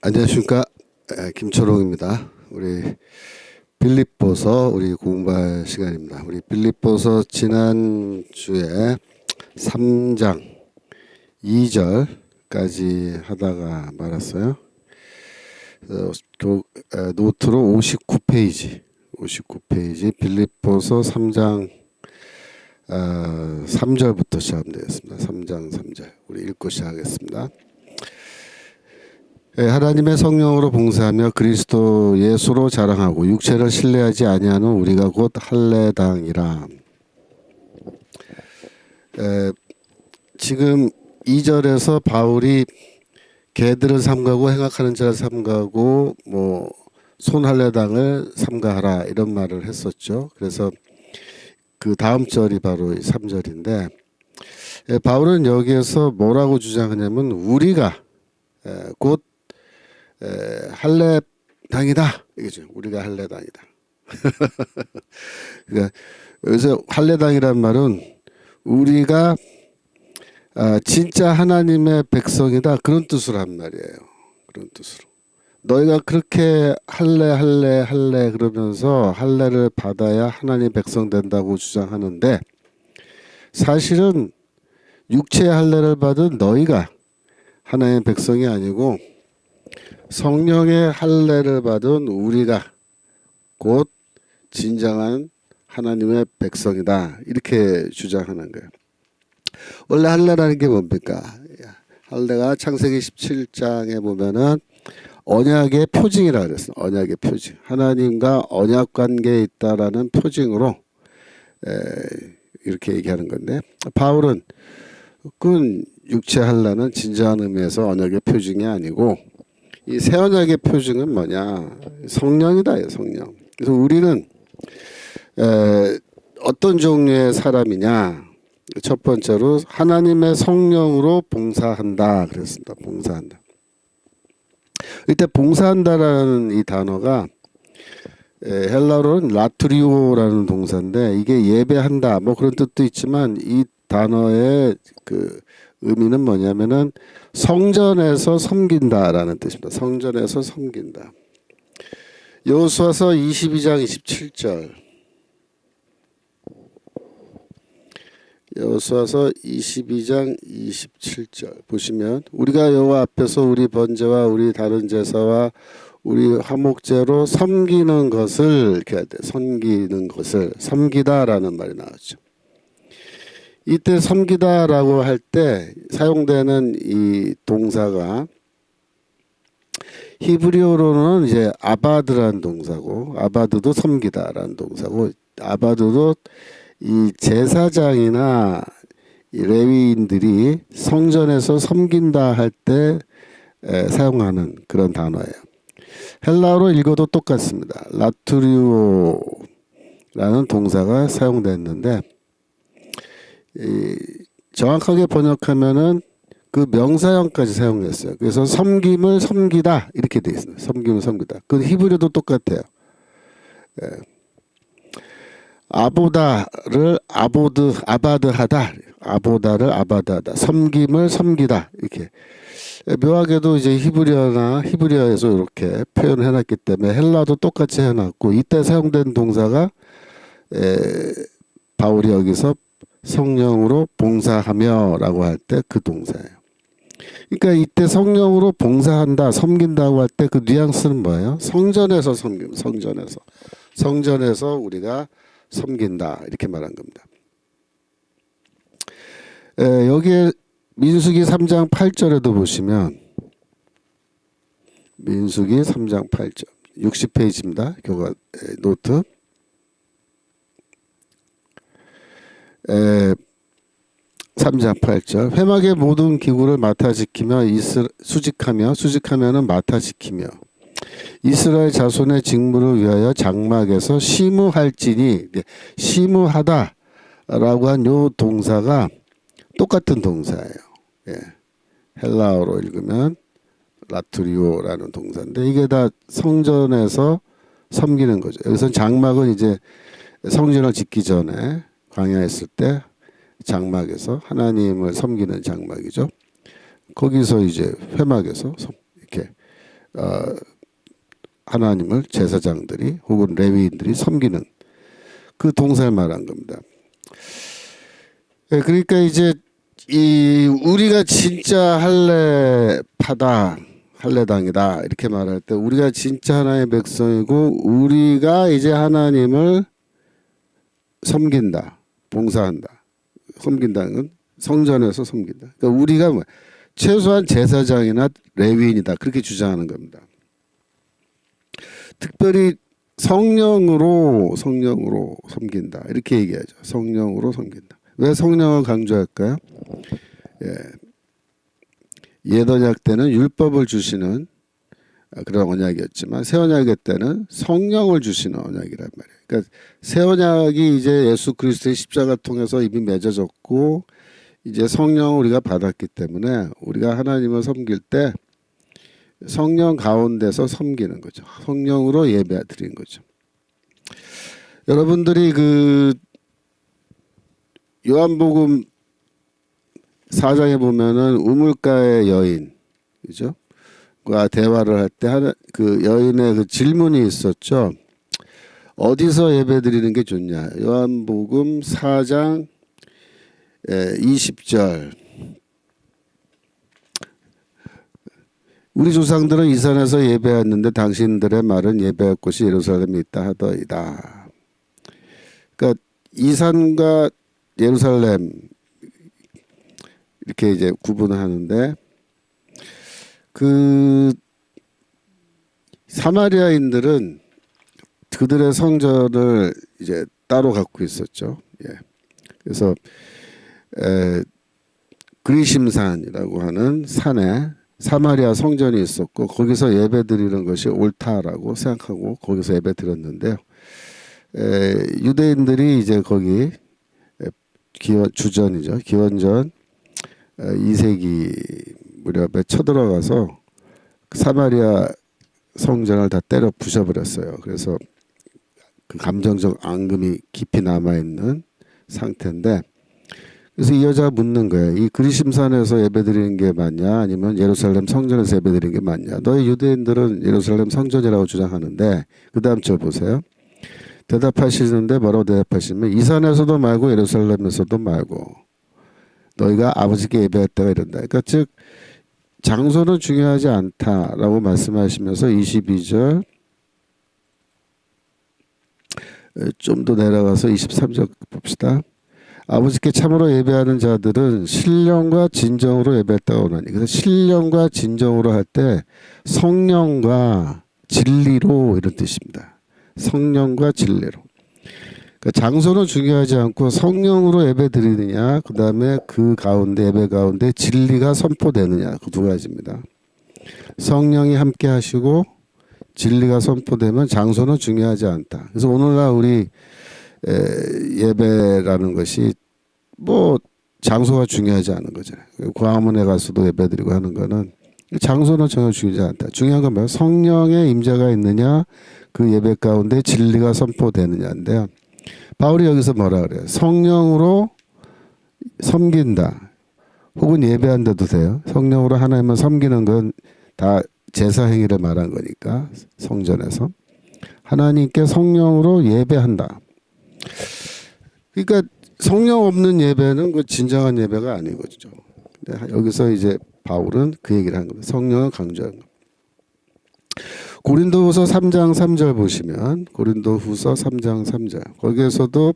안녕하십니까. 김초롱입니다. 우리 빌립보서 우리 공부할 시간입니다. 우리 빌립보서 지난주에 3장 2절까지 하다가 말았어요. 노트로 59페이지 빌립보서 3장 3절부터 시작하면 되겠습니다. 3장 3절 우리 읽고 시작하겠습니다. 하나님의 성령으로 봉사하며 그리스도 예수로 자랑하고 육체를 신뢰하지 아니하는 우리가 곧 할례당이라. 지금 2절에서 바울이 개들을 삼가고 행악하는 자를 삼가고 뭐 손할례당을 삼가하라 이런 말을 했었죠. 그래서 그 다음 절이 바로 3절인데 바울은 여기에서 뭐라고 주장하냐면 우리가 곧 할례당이다 이거죠. 우리가 할례당이다. 그러니까 여기서 할례당이란 말은 우리가 진짜 하나님의 백성이다 그런 뜻으로 한 말이에요. 그런 뜻으로 너희가 그렇게 할례 그러면서 할례를 받아야 하나님 백성 된다고 주장하는데 사실은 육체의 할례를 받은 너희가 하나님의 백성이 아니고 성령의 할례를 받은 우리가 곧 진정한 하나님의 백성이다 이렇게 주장하는 거예요. 원래 할례라는 게 뭡니까? 할례가 창세기 17장에 보면은 언약의 표징이라 그랬어요. 언약의 표징. 하나님과 언약 관계에 있다라는 표징으로 이렇게 얘기하는 건데 바울은 그 육체 할례는 진정한 의미에서 언약의 표징이 아니고 이 새 언약의 표징은 뭐냐? 성령이다. 성령. 그래서 우리는 어떤 종류의 사람이냐? 첫 번째로 하나님의 성령으로 봉사한다 그랬습니다. 봉사한다. 이때 봉사한다라는 이 단어가 헬라어로는 라투리오라는 동사인데 이게 예배한다 뭐 그런 뜻도 있지만 이 단어의 그 의미는 뭐냐면은 성전에서 섬긴다라는 뜻입니다. 성전에서 섬긴다. 여호수아서 22장 27절. 여호수아서 22장 27절 보시면 우리가 여호와 앞에서 우리 번제와 우리 다른 제사와 우리 화목제로 섬기는 것을 이렇게 해야 돼. 섬기는 것을 섬기다라는 말이 나왔죠. 이때 섬기다라고 할 때 사용되는 이 동사가 히브리어로는 이제 아바드라는 동사고 아바드도 섬기다라는 동사고 아바드도 이 제사장이나 이 레위인들이 성전에서 섬긴다 할 때 사용하는 그런 단어예요. 헬라어로 읽어도 똑같습니다. 라투리오라는 동사가 사용됐는데 정확하게 번역하면은 그 명사형까지 사용했어요. 그래서 섬김을 섬기다 이렇게 돼 있습니다. 섬김을 섬기다. 그 히브리어도 똑같아요. 아보다를 아바드하다, 아보다를 아바드하다, 섬김을 섬기다 이렇게 묘하게도 이제 히브리어에서 이렇게 표현을 해놨기 때문에 헬라도 똑같이 해놨고 이때 사용된 동사가 바울이 여기서 성령으로 봉사하며라고 할 때 그 동사예요. 그러니까 이때 성령으로 봉사한다, 섬긴다고 할 때 그 뉘앙스는 뭐예요? 성전에서 섬김, 성전에서 우리가 섬긴다 이렇게 말한 겁니다. 여기에 민수기 3장 8절에도 보시면 민수기 3장 8절 60페이지입니다. 교과 노트. 3장 8절 회막의 모든 기구를 맡아 지키며 수직하면은 맡아 지키며 이스라엘 자손의 직무를 위하여 장막에서 시무할지니 시무하다라고 한 요 동사가 똑같은 동사예요. 헬라어로 읽으면 라투리오라는 동사인데 이게 다 성전에서 섬기는 거죠. 여기서 장막은 이제 성전을 짓기 전에 광야에 있을 때 장막에서 하나님을 섬기는 장막이죠. 거기서 이제 회막에서 이렇게 하나님을 제사장들이 혹은 레위인들이 섬기는 그 동사를 말한 겁니다. 그러니까 이제 우리가 진짜 할례파다, 할례당이다 이렇게 말할 때 우리가 진짜 하나님의 백성이고 우리가 이제 하나님을 섬긴다, 봉사한다. 섬긴다는 건 성전에서 섬긴다. 그러니까 우리가 최소한 제사장이나 레위인이다 그렇게 주장하는 겁니다. 특별히 성령으로 섬긴다 이렇게 얘기하죠. 성령으로 섬긴다. 왜 성령을 강조할까요? 옛 언약 때는 율법을 주시는 그런 언약이었지만 새 언약 때는 성령을 주시는 언약이란 말이에요. 그러니까 새 언약이 이제 예수 그리스도의 십자가 통해서 이미 맺어졌고 이제 성령을 우리가 받았기 때문에 우리가 하나님을 섬길 때 성령 가운데서 섬기는 거죠. 성령으로 예배 드리는 거죠. 여러분들이 그 요한복음 4장에 보면은 우물가의 여인, 그죠? 과 대화를 할 때 그 여인의 그 질문이 있었죠. 어디서 예배 드리는 게 좋냐? 요한복음 4장 20절. 우리 조상들은 이 산에서 예배했는데 당신들의 말은 예배할 곳이 예루살렘에 있다 하더이다. 그러니까 이 산과 예루살렘 이렇게 이제 구분을 하는데 그 사마리아인들은 그들의 성전을 이제 따로 갖고 있었죠. 그래서 그리심산이라고 하는 산에 사마리아 성전이 있었고 거기서 예배 드리는 것이 옳다라고 생각하고 거기서 예배 드렸는데요. 유대인들이 이제 거기 주전이죠. 기원전 2세기 무렵에 쳐들어가서 사마리아 성전을 다 때려 부셔버렸어요. 그래서 그 감정적 앙금이 깊이 남아있는 상태인데 그래서 이 여자가 묻는 거예요. 이 그리심산에서 예배드리는 게 맞냐 아니면 예루살렘 성전에서 예배드리는 게 맞냐. 너희 유대인들은 예루살렘 성전이라고 주장하는데 그 다음 절 보세요. 대답하시는데 뭐라고 대답하시면 이 산에서도 말고 예루살렘에서도 말고 너희가 아버지께 예배할 때가 이런다. 그러니까 즉 장소는 중요하지 않다라고 말씀하시면서 22절 좀 더 내려가서 23절 봅시다. 아버지께 참으로 예배하는 자들은 신령과 진정으로 예배할 때가 오나니. 그래서 신령과 진정으로 할 때 성령과 진리로 이런 뜻입니다. 성령과 진리로. 그러니까 장소는 중요하지 않고 성령으로 예배 드리느냐, 그 다음에 그 가운데 예배 가운데 진리가 선포되느냐, 그 두 가지입니다. 성령이 함께 하시고 진리가 선포되면 장소는 중요하지 않다. 그래서 오늘날 우리 예배라는 것이 뭐 장소가 중요하지 않은 거잖아요. 광화문에 가서도 예배드리고 하는 거는 장소는 전혀 중요하지 않다. 중요한 건 뭐예요? 성령의 임재가 있느냐, 그 예배 가운데 진리가 선포되느냐인데요. 바울이 여기서 뭐라 그래요? 성령으로 섬긴다. 혹은 예배한다도 돼요. 성령으로 하나님을 섬기는 건 다 제사 행위를 말한 거니까 성전에서 하나님께 성령으로 예배한다. 그러니까 성령 없는 예배는 그 진정한 예배가 아니거든요. 근데 여기서 이제 바울은 그 얘기를 한 겁니다. 성령을 강조한 겁니다. 고린도후서 3장 3절 보시면 고린도후서 3장 3절 거기에서도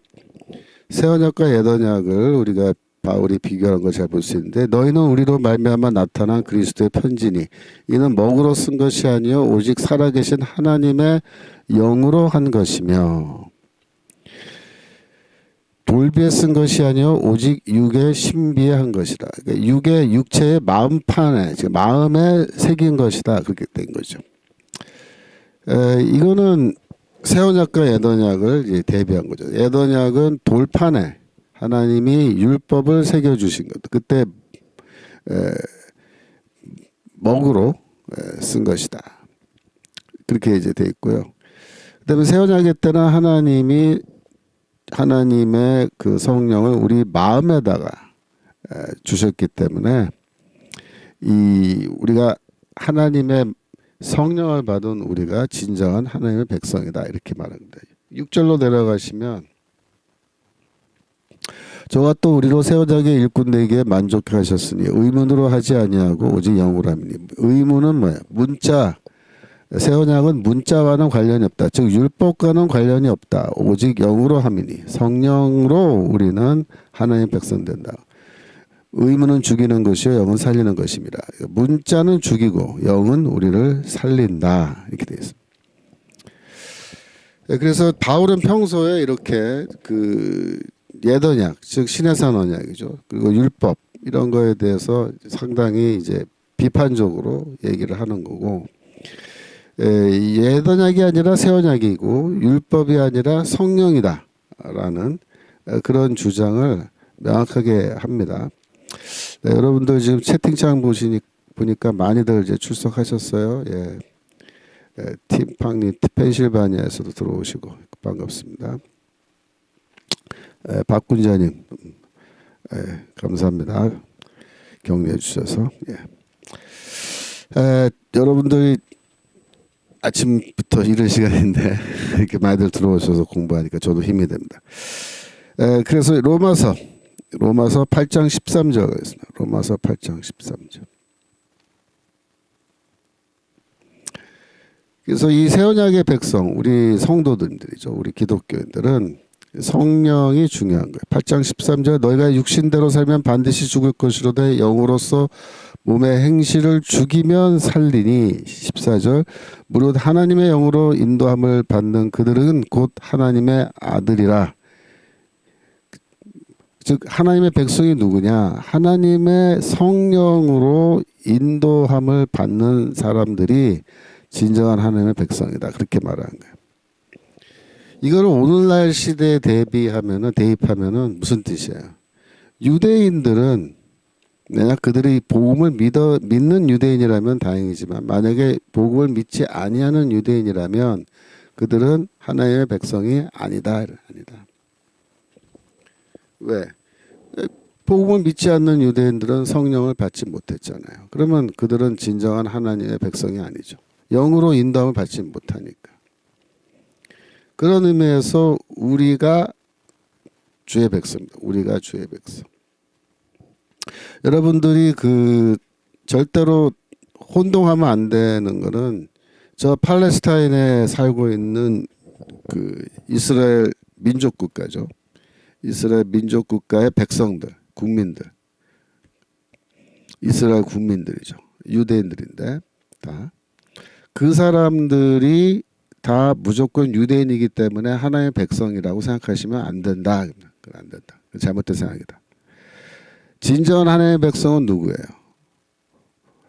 새 언약과 옛 언약을 우리가 바울이 비교한 걸 잘 볼 수 있는데 너희는 우리로 말미암아 나타난 그리스도의 편지니 이는 먹으로 쓴 것이 아니요 오직 살아계신 하나님의 영으로 한 것이며 돌비에 쓴 것이 아니요 오직 육의 신비에 한 것이다. 그러니까 육의 육체의 마음판에 즉 마음에 새긴 것이다. 그렇게 된 거죠. 이거는 새 언약과 옛 언약을 이제 대비한 거죠. 옛 언약은 돌판에 하나님이 율법을 새겨 주신 것. 그때 먹으로 쓴 것이다. 그렇게 이제 돼 있고요. 그다음에 새 언약의 때는 하나님의 그 성령을 우리 마음에다가 주셨기 때문에 우리가 하나님의 성령을 받은 우리가 진정한 하나님의 백성이다 이렇게 말합니다. 6절로 내려가시면 저와 또 우리로 새 언약의 일꾼 되기에 만족하셨으니 의문으로 하지 아니하고 오직 영으로 함이니. 의문은 뭐야? 문자. 새 언약은 문자와는 관련이 없다. 즉 율법과는 관련이 없다. 오직 영으로 함이니. 성령으로 우리는 하나님의 백성 된다. 의문은 죽이는 것이요 영은 살리는 것입니다. 문자는 죽이고 영은 우리를 살린다. 이렇게 되어 있습니다. 그래서 바울은 평소에 이렇게 옛 언약, 즉 신해산 언약이죠. 그리고 율법 이런 거에 대해서 상당히 이제 비판적으로 얘기를 하는 거고, 옛 언약이 아니라 새 언약이고 율법이 아니라 성령이다라는 그런 주장을 명확하게 합니다. 네, 여러분들 지금 채팅창 보니까 많이들 이제 출석하셨어요. 예. 팀팡님 펜실바니아에서도 들어오시고 반갑습니다. 박군자님 감사합니다. 격려해 주셔서. 여러분들이 아침부터 이른 시간인데 이렇게 많이들 들어오셔서 공부하니까 저도 힘이 됩니다. 그래서 로마서 8장 13절 가겠습니다. 로마서 8장 13절. 그래서 이 새 언약의 백성, 우리 성도들이죠. 우리 기독교인들은 성령이 중요한 거예요. 8장 13절 너희가 육신대로 살면 반드시 죽을 것이로되 영으로서 몸의 행실을 죽이면 살리니. 14절 무릇 하나님의 영으로 인도함을 받는 그들은 곧 하나님의 아들이라. 즉 하나님의 백성이 누구냐? 하나님의 성령으로 인도함을 받는 사람들이 진정한 하나님의 백성이다. 그렇게 말하는 거예요. 이거를 오늘날 시대에 대입하면은 무슨 뜻이에요? 유대인들은 만약 그들이 복음을 믿는 유대인이라면 다행이지만 만약에 복음을 믿지 아니하는 유대인이라면 그들은 하나님의 백성이 아니다. 왜? 복음을 믿지 않는 유대인들은 성령을 받지 못했잖아요. 그러면 그들은 진정한 하나님의 백성이 아니죠. 영으로 인도함을 받지 못하니까. 그런 의미에서 우리가 주의 백성입니다. 우리가 주의 백성. 여러분들이 절대로 혼동하면 안 되는 거는 저 팔레스타인에 살고 있는 이스라엘 민족 국가죠. 이스라엘 민족 국가의 백성들, 국민들. 이스라엘 국민들이죠. 유대인들인데 다. 그 사람들이 다 무조건 유대인이기 때문에 하나님의 백성이라고 생각하시면 안 된다. 그건 안 된다. 잘못된 생각이다. 진정한 하나님의 백성은 누구예요?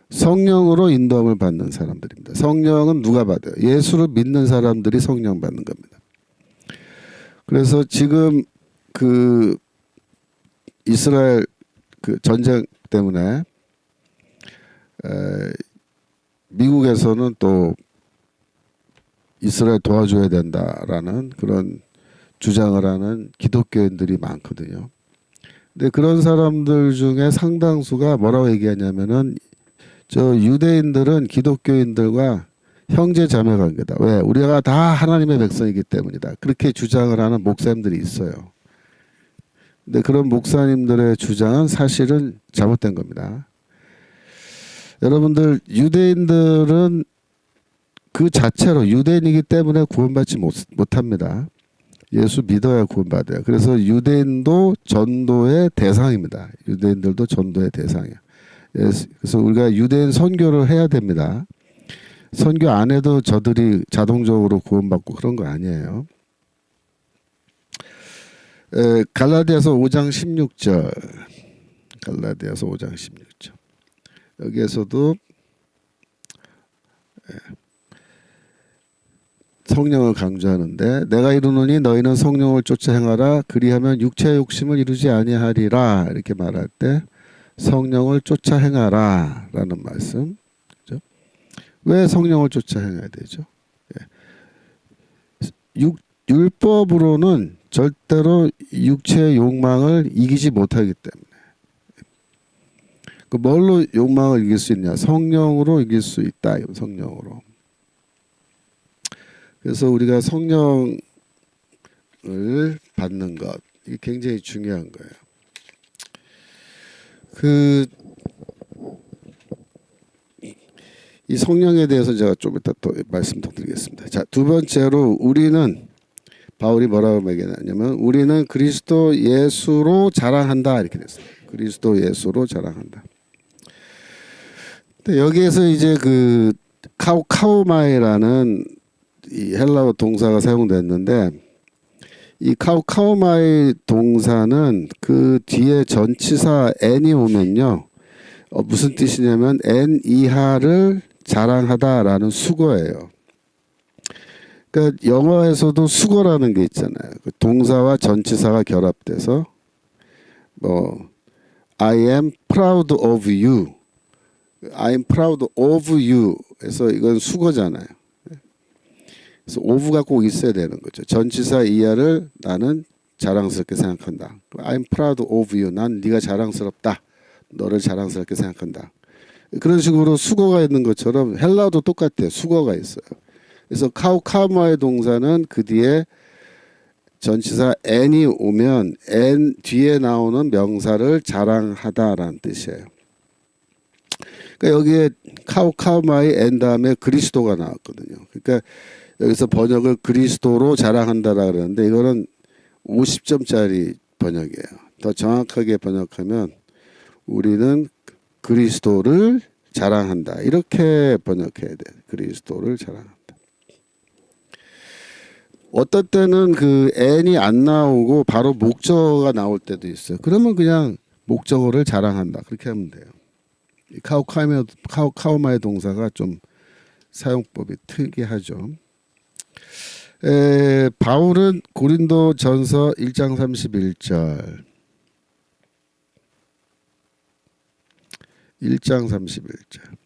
성령으로 인도함을 받는 사람들입니다. 성령은 누가 받아요? 예수를 믿는 사람들이 성령 받는 겁니다. 그래서 지금 이스라엘 전쟁 때문에 미국에서는 또 이스라엘 도와줘야 된다라는 그런 주장을 하는 기독교인들이 많거든요. 근데 그런 사람들 중에 상당수가 뭐라고 얘기하냐면은 저 유대인들은 기독교인들과 형제 자매 관계다. 왜? 우리가 다 하나님의 백성이기 때문이다. 그렇게 주장을 하는 목사님들이 있어요. 근데 그런 목사님들의 주장은 사실은 잘못된 겁니다. 여러분들 유대인들은 그 자체로 유대인이기 때문에 구원받지 못합니다. 예수 믿어야 구원받아요. 그래서 유대인도 전도의 대상입니다. 유대인들도 전도의 대상이에요. 그래서 우리가 유대인 선교를 해야 됩니다. 선교 안 해도 저들이 자동적으로 구원받고 그런 거 아니에요. 갈라디아서 5장 16절. 갈라디아서 5장 16절. 여기에서도 성령을 강조하는데 내가 이르노니 너희는 성령을 쫓아 행하라 그리하면 육체의 욕심을 이루지 아니하리라. 이렇게 말할 때 성령을 쫓아 행하라 라는 말씀. 그렇죠? 왜 성령을 쫓아 행해야 되죠? 율법으로는 절대로 육체의 욕망을 이기지 못하기 때문에. 그 뭘로 욕망을 이길 수 있냐? 성령으로 이길 수 있다. 성령으로. 그래서 우리가 성령을 받는 것, 이게 굉장히 중요한 거예요. 이 성령에 대해서 제가 좀 이따 또 말씀 더 드리겠습니다. 자, 두 번째로 우리는 바울이 뭐라고 얘기하냐면 우리는 그리스도 예수로 자랑한다 이렇게 됐어요. 그리스도 예수로 자랑한다. 근데 여기에서 이제 그 카우카우마이라는 이 헬라어 동사가 사용됐는데 이 카우카우마이 동사는 그 뒤에 전치사 n이 오면요 무슨 뜻이냐면 n 이하를 자랑하다라는 수거예요. 그러니까 영어에서도 수거라는 게 있잖아요. 그 동사와 전치사가 결합돼서 뭐 I am proud of you, I'm proud of you 해서 이건 수거잖아요. 그래서 of가 꼭 있어야 되는 거죠. 전치사 이하를 나는 자랑스럽게 생각한다. I'm proud of you. 난 네가 자랑스럽다. 너를 자랑스럽게 생각한다. 그런 식으로 수거가 있는 것처럼 헬라어도 똑같아요. 수거가 있어요. 그래서 카우카우마의 동사는 그 뒤에 전치사 n이 오면 n 뒤에 나오는 명사를 자랑하다라는 뜻이에요. 그러니까 여기에 카우카우마의 n 다음에 그리스도가 나왔거든요. 그러니까 여기서 번역을 그리스도로 자랑한다라 그러는데 이거는 50점짜리 번역이에요. 더 정확하게 번역하면 우리는 그리스도를 자랑한다. 이렇게 번역해야 돼. 그리스도를 자랑한다. 어떤 때는 그 n이 안 나오고 바로 목적어가 나올 때도 있어요. 그러면 그냥 목적어를 자랑한다. 그렇게 하면 돼요. 카우카우마의 동사가 좀 사용법이 특이하죠. 바울은 고린도 전서 1장 31절 1장 31절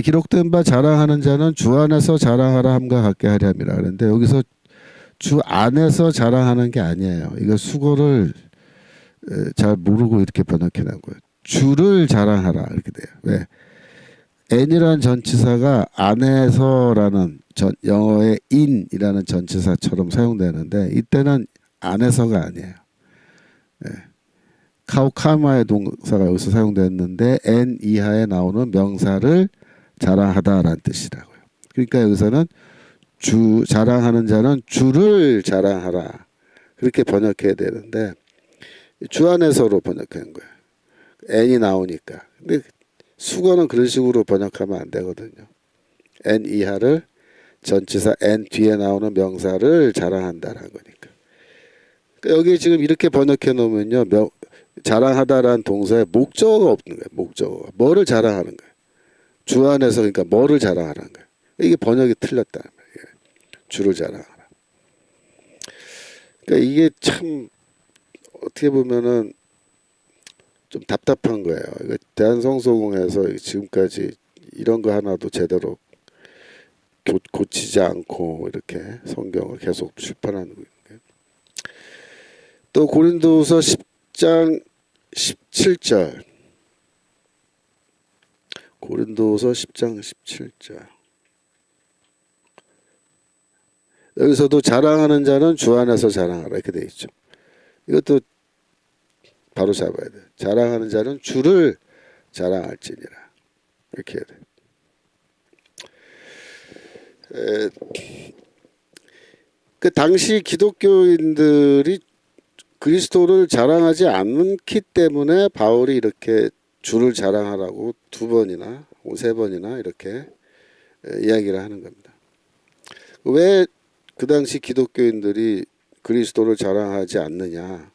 기록된 바 자랑하는 자는 주 안에서 자랑하라 함과 같게 하렴이라 그런데 여기서 주 안에서 자랑하는 게 아니에요. 이거 수고를 잘 모르고 이렇게 번역해 놓은 거예요. 주를 자랑하라 이렇게 돼요. 왜? n이라는 전치사가 안에서라는 영어의 in이라는 전치사처럼 사용되는데 이때는 안에서가 아니에요. 네. 카우카마의 동사가 여기서 사용됐는데 n 이하에 나오는 명사를 자랑하다라는 뜻이라고요. 그러니까 여기서는 주 자랑하는 자는 주를 자랑하라 그렇게 번역해야 되는데 주 안에서로 번역한 거예요. n이 나오니까. 근데 수거는 그런 식으로 번역하면 안 되거든요. n 이하를 전치사 n 뒤에 나오는 명사를 자랑한다라는 거니까. 그러니까 여기 지금 이렇게 번역해 놓으면요. 자랑하다라는 동사에 목적어가 없는 거예요. 목적어가. 뭐를 자랑하는 거예요. 주 안에서 그러니까 뭐를 자랑하는 거예요. 이게 번역이 틀렸다는 거예요. 주를 자랑하라. 그러니까 이게 참 어떻게 보면은 좀 답답한 거예요. 대한성서공회에서 지금까지 이런 거 하나도 제대로 고치지 않고 이렇게 성경을 계속 출판하는 거예요. 또 고린도서 10장 17절 고린도서 10장 17절 여기서도 자랑하는 자는 주 안에서 자랑하라 이렇게 되어 있죠. 이것도 바로 잡아야 돼. 자랑하는 자는 주를 자랑할지니라 이렇게 해야 돼. 그 당시 기독교인들이 그리스도를 자랑하지 않기 때문에 바울이 이렇게 주를 자랑하라고 2번이나 3번이나 이렇게 이야기를 하는 겁니다. 왜 그 당시 기독교인들이 그리스도를 자랑하지 않느냐?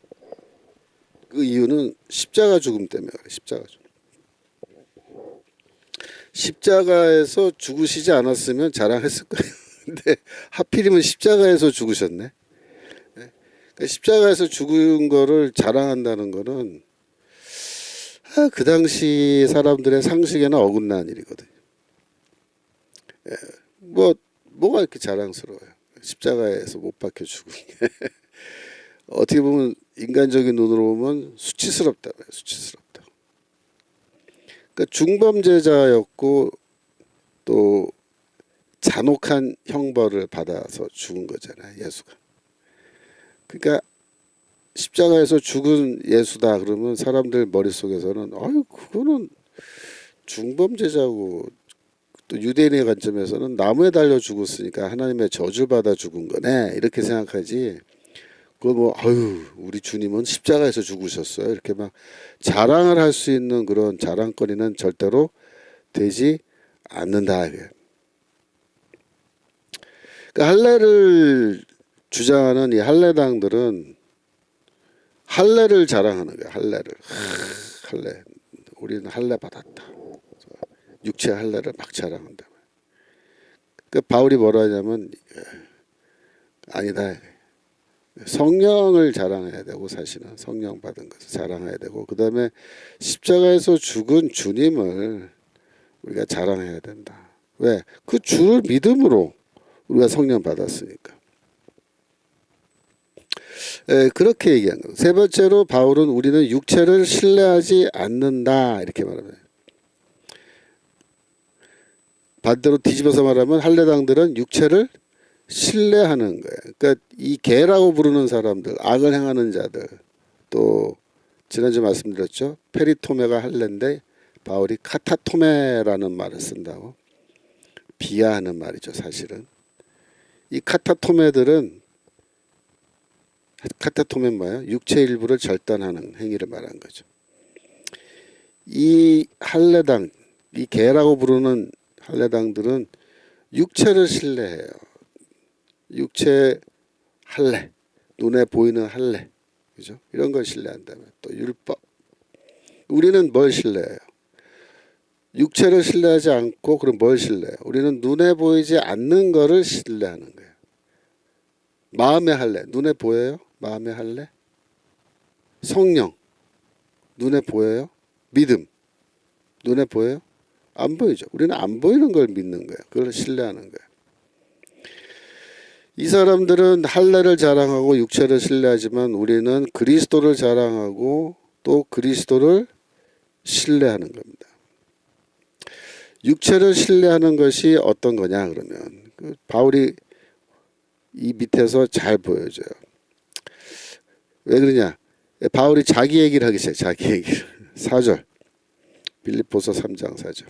그 이유는 십자가 죽음 때문에 그래. 십자가 죽음. 십자가에서 죽으시지 않았으면 자랑했을 거예요. 근데 하필이면 십자가에서 죽으셨네. 그러니까 십자가에서 죽은 거를 자랑한다는 거는 그 당시 사람들의 상식에는 어긋난 일이거든요. 뭐가 이렇게 자랑스러워요. 십자가에서 못 박혀 죽은 게. 어떻게 보면 인간적인 눈으로 보면 수치스럽다. 수치스럽다. 그러니까 중범죄자였고 또 잔혹한 형벌을 받아서 죽은 거잖아요. 예수가. 그러니까 십자가에서 죽은 예수다 그러면 사람들 머릿속에서는 아유 그거는 중범죄자고 또 유대인의 관점에서는 나무에 달려 죽었으니까 하나님의 저주를 받아 죽은 거네 이렇게 생각하지. 그거 뭐 아유 우리 주님은 십자가에서 죽으셨어요 이렇게 막 자랑을 할 수 있는 그런 자랑거리는 절대로 되지 않는다. 그러니까 할례를 주장하는 이 할례당들은 할례를 자랑하는 거야. 할례를. 할례. 우리는 할례 받았다. 육체 할례를 막 자랑한다. 그 바울이 뭐라 하냐면 아니다. 성령을 자랑해야 되고 사실은 성령 받은 것을 자랑해야 되고 그 다음에 십자가에서 죽은 주님을 우리가 자랑해야 된다. 왜? 그 주를 믿음으로 우리가 성령 받았으니까. 그렇게 얘기한 거예요. 세 번째로 바울은 우리는 육체를 신뢰하지 않는다 이렇게 말합니다. 반대로 뒤집어서 말하면 할례당들은 육체를 신뢰하는 거예요. 그러니까 이 개라고 부르는 사람들, 악을 행하는 자들, 또 지난주 말씀드렸죠. 페리토메가 할례인데 바울이 카타토메라는 말을 쓴다고. 비하하는 말이죠, 사실은. 이 카타토메는 뭐예요? 육체 일부를 절단하는 행위를 말하는 거죠. 이 할례당, 이 개라고 부르는 할례당들은 육체를 신뢰해요. 육체 할례, 눈에 보이는 할례, 그죠? 이런 걸 신뢰한다면 또 율법. 우리는 뭘 신뢰해요? 육체를 신뢰하지 않고 그럼 뭘 신뢰해요? 우리는 눈에 보이지 않는 거를 신뢰하는 거예요. 마음의 할례, 눈에 보여요? 마음의 할례? 성령, 눈에 보여요? 믿음, 눈에 보여요? 안 보이죠. 우리는 안 보이는 걸 믿는 거예요. 그걸 신뢰하는 거예요. 이 사람들은 할례를 자랑하고 육체를 신뢰하지만 우리는 그리스도를 자랑하고 또 그리스도를 신뢰하는 겁니다. 육체를 신뢰하는 것이 어떤 거냐 그러면 바울이 이 밑에서 잘 보여줘요. 왜 그러냐? 바울이 자기 얘기를 하기 시작해요. 자기 얘기를. 4절. 빌립보서 3장 4절.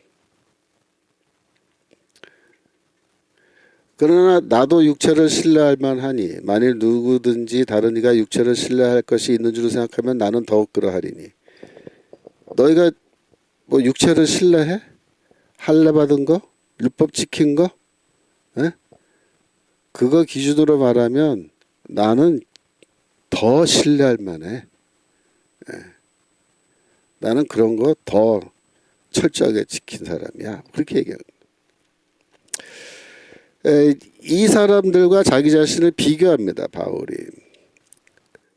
그러나 나도 육체를 신뢰할 만하니 만일 누구든지 다른 이가 육체를 신뢰할 것이 있는 줄 생각하면 나는 더욱 그러하리니. 너희가 뭐 육체를 신뢰해? 할례 받은 거? 율법 지킨 거? 에? 그거 기준으로 말하면 나는 더 신뢰할 만해. 나는 그런 거 더 철저하게 지킨 사람이야. 그렇게 얘기하는 거예요. 이 사람들과 자기 자신을 비교합니다. 바울이.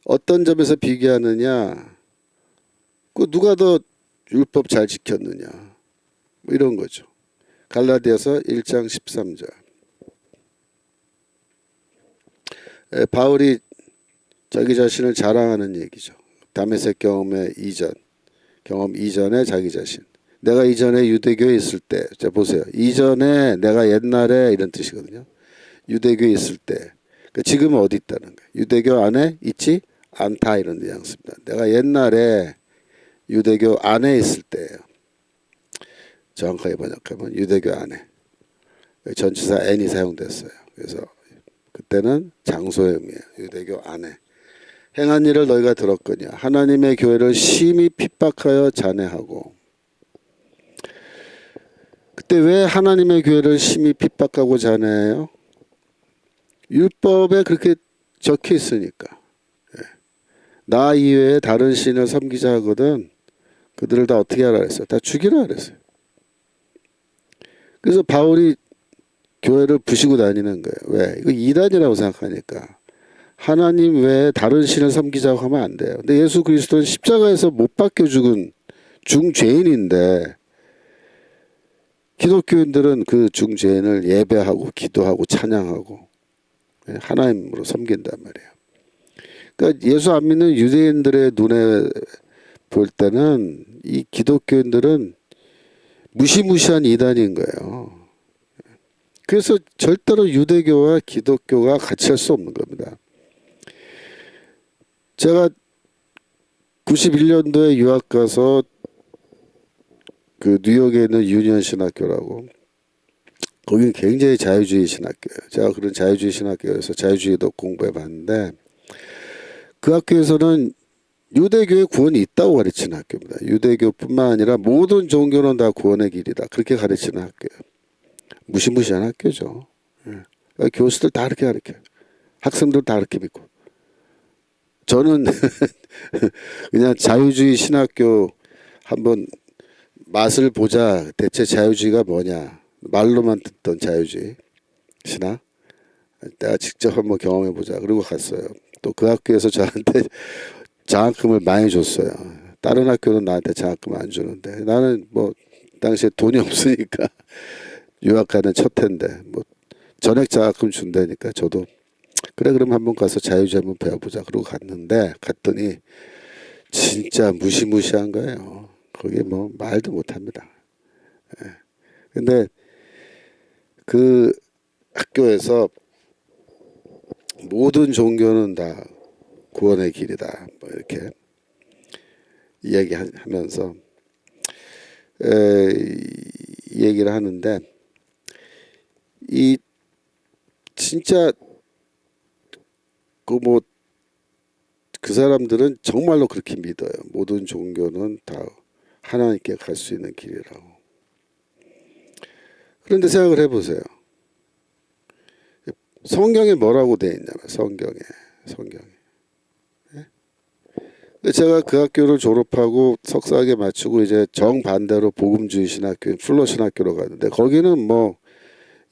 어떤 점에서 비교하느냐. 누가 더 율법 잘 지켰느냐. 뭐 이런 거죠. 갈라디아서 1장 13절. 바울이 자기 자신을 자랑하는 얘기죠. 다메섹 경험 이전에 자기 자신. 내가 이전에 유대교에 있을 때, 자 보세요. 이전에 내가 옛날에 이런 뜻이거든요. 유대교에 있을 때. 그러니까 지금은 어디 있다는 거예요. 유대교 안에 있지 않다 이런 뉘앙스입니다. 내가 옛날에 유대교 안에 있을 때예요. 정확하게 번역하면 유대교 안에. 전치사 n이 사용됐어요. 그래서 그때는 장소의 의미예요. 유대교 안에. 행한 일을 너희가 들었거냐. 하나님의 교회를 심히 핍박하여 잔해하고. 그때 왜 하나님의 교회를 심히 핍박하고 잔해해요? 율법에 그렇게 적혀 있으니까. 나 이외에 다른 신을 섬기자 하거든 그들을 다 어떻게 하라 그랬어요? 다 죽이라 그랬어요. 그래서 바울이 교회를 부시고 다니는 거예요. 왜? 이거 이단이라고 생각하니까. 하나님 외에 다른 신을 섬기자고 하면 안 돼요. 근데 예수 그리스도는 십자가에서 못 박혀 죽은 중죄인인데 기독교인들은 그 중죄인을 예배하고 기도하고 찬양하고 하나님으로 섬긴단 말이에요. 그러니까 예수 안 믿는 유대인들의 눈에 볼 때는 이 기독교인들은 무시무시한 이단인 거예요. 그래서 절대로 유대교와 기독교가 같이 할 수 없는 겁니다. 제가 91년도에 유학 가서 그 뉴욕에 있는 유니언 신학교라고, 거기는 굉장히 자유주의 신학교예요. 제가 그런 자유주의 신학교에서 자유주의도 공부해 봤는데, 그 학교에서는 유대교의 구원이 있다고 가르치는 학교입니다. 유대교뿐만 아니라 모든 종교는 다 구원의 길이다, 그렇게 가르치는 학교예요. 무시무시한 학교죠. 교수들 다 그렇게 가르쳐요. 학생들 다 그렇게 믿고. 저는 그냥 자유주의 신학교 한번 맛을 보자. 대체 자유주의가 뭐냐, 말로만 듣던 자유주의 신학, 내가 직접 한번 경험해 보자. 그리고 갔어요. 또 그 학교에서 저한테 장학금을 많이 줬어요. 다른 학교는 나한테 장학금 안 주는데, 나는 뭐 당시에 돈이 없으니까 유학 가는 첫 해인데 뭐 전액 장학금 준다니까, 저도 그래 그럼 한번 가서 자유주의 한번 배워보자. 그러고 갔더니 진짜 무시무시한 거예요. 거기 뭐 말도 못합니다. 근데 그 학교에서 모든 종교는 다 구원의 길이다, 뭐 이렇게 이야기하면서 얘기를 하는데, 이 진짜 그 사람들은 정말로 그렇게 믿어요. 모든 종교는 다 하나님께 갈 수 있는 길이라고. 그런데 생각을 해보세요. 성경에 뭐라고 되어 있냐면, 성경에. 제가 그 학교를 졸업하고 석사학위 마치고 이제 정반대로 복음주의 신학교인 플러 신학교로 갔는데, 거기는 뭐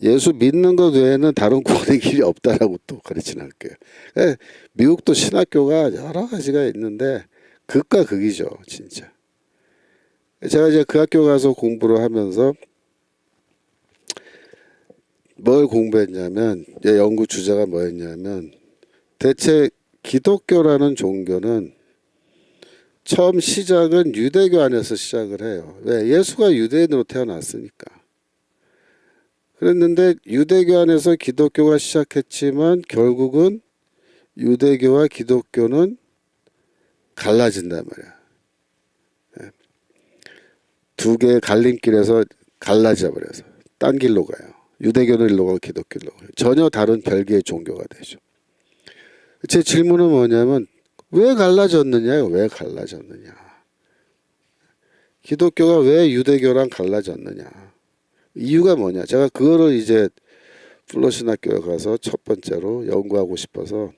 예수 믿는 것 외에는 다른 구원의 길이 없다라고 또 가르치는 학교예요. 미국도 신학교가 여러 가지가 있는데 극과 극이죠, 진짜. 제가 이제 그 학교 가서 공부를 하면서 뭘 공부했냐면, 연구 주제가 뭐였냐면, 대체 기독교라는 종교는 처음 시작은 유대교 안에서 시작을 해요. 왜? 예수가 유대인으로 태어났으니까. 그랬는데 유대교 안에서 기독교가 시작했지만 결국은 유대교와 기독교는 갈라진단 말이야. 두 개의 갈림길에서 갈라져 버려서 딴 길로 가요. 유대교는 일로 가고 기독교로 가요. 전혀 다른 별개의 종교가 되죠. 제 질문은 뭐냐면, 왜 갈라졌느냐요? 왜 갈라졌느냐? 기독교가 왜 유대교랑 갈라졌느냐? 이유가 뭐냐? 제가 그거를 이제 플러 신학교에 가서 첫 번째로 연구하고 싶어서